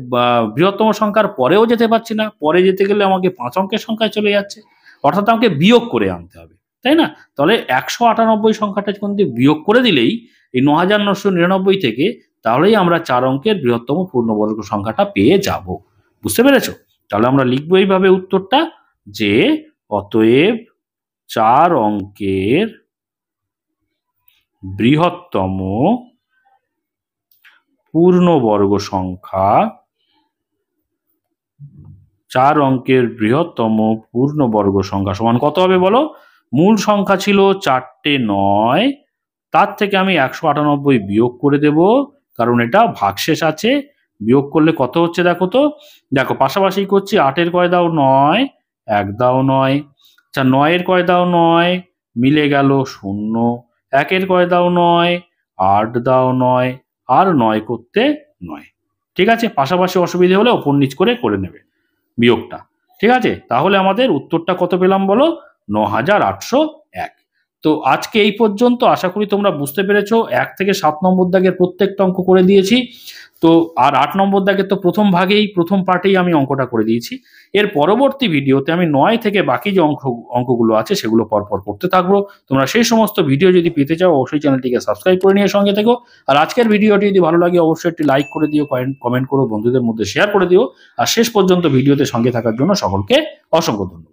বৃহত্তম সংখ্যার পরেও যেতে পারছি না, পরে যেতে গেলে আমাকে 5 অঙ্কের সংখ্যায় চলে যাচ্ছে, অর্থাৎ আমাকে বিয়োগ করে আনতে হবে, তাই না? তাহলে 198 সংখ্যাটা কিন্তু বিয়োগ করে দিলেই এই 9999 থেকে, তাহলেই আমরা 4 অঙ্কের বৃহত্তম পূর্ণবর্গ সংখ্যাটা পেয়ে যাব। বুঝতে পেরেছো? তাহলে আমরা লিখবো এইভাবে উত্তরটা, যে অতএব 4 অঙ্কের বৃহত্তম পূর্ণবর্গ সংখ্যা, 4 অঙ্কের বৃহত্তম পূর্ণবর্গ সংখ্যা সমান কত হবে বলো? মূল সংখ্যা ছিল 4টে 9, তার থেকে আমি 198 বিয়োগ করে দেব, কারণ এটা ভাগশেষ আছে, বিয়োগ করলে কত হচ্ছে দেখো তো, দেখো পাশাপাশি করছি, 8 কয় দাও 9, 1 দাও 9, আচ্ছা 9 কয় দাও 9, মিলে গেল 0, 1 কয় দাও 9, 8 দাও 9, আর 9 করতে 9, ঠিক আছে? পাশাপাশি অসুবিধে হলে ওপর নিচ করে নেবে বিয়োগটা, ঠিক আছে? তাহলে আমাদের উত্তরটা কত পেলাম বলো? 9801। তো আজকে এই পর্যন্ত, আশা করি তোমরা বুঝতে পেরেছো। 1 থেকে 7 নম্বর দাগের প্রত্যেকটা অঙ্ক করে দিয়েছি, তো আর 8 নম্বর দাগের তো প্রথম পার্টেই আমি অঙ্কটা করে দিয়েছি। এর পরবর্তী ভিডিওতে আমি 9 থেকে বাকি যে অঙ্কগুলো আছে সেগুলো পরপর করতে থাকবো। তোমরা সেই সমস্ত ভিডিও যদি পেতে চাও, অবশ্যই চ্যানেলটিকে সাবস্ক্রাইব করে নিয়ে সঙ্গে থেকো। আর আজকের ভিডিওটি যদি ভালো লাগে, অবশ্যই একটি লাইক করে দিও, কমেন্ট করো, বন্ধুদের মধ্যে শেয়ার করে দিও। আর শেষ পর্যন্ত ভিডিওতে সঙ্গে থাকার জন্য সকলকে অসংখ্য ধন্যবাদ।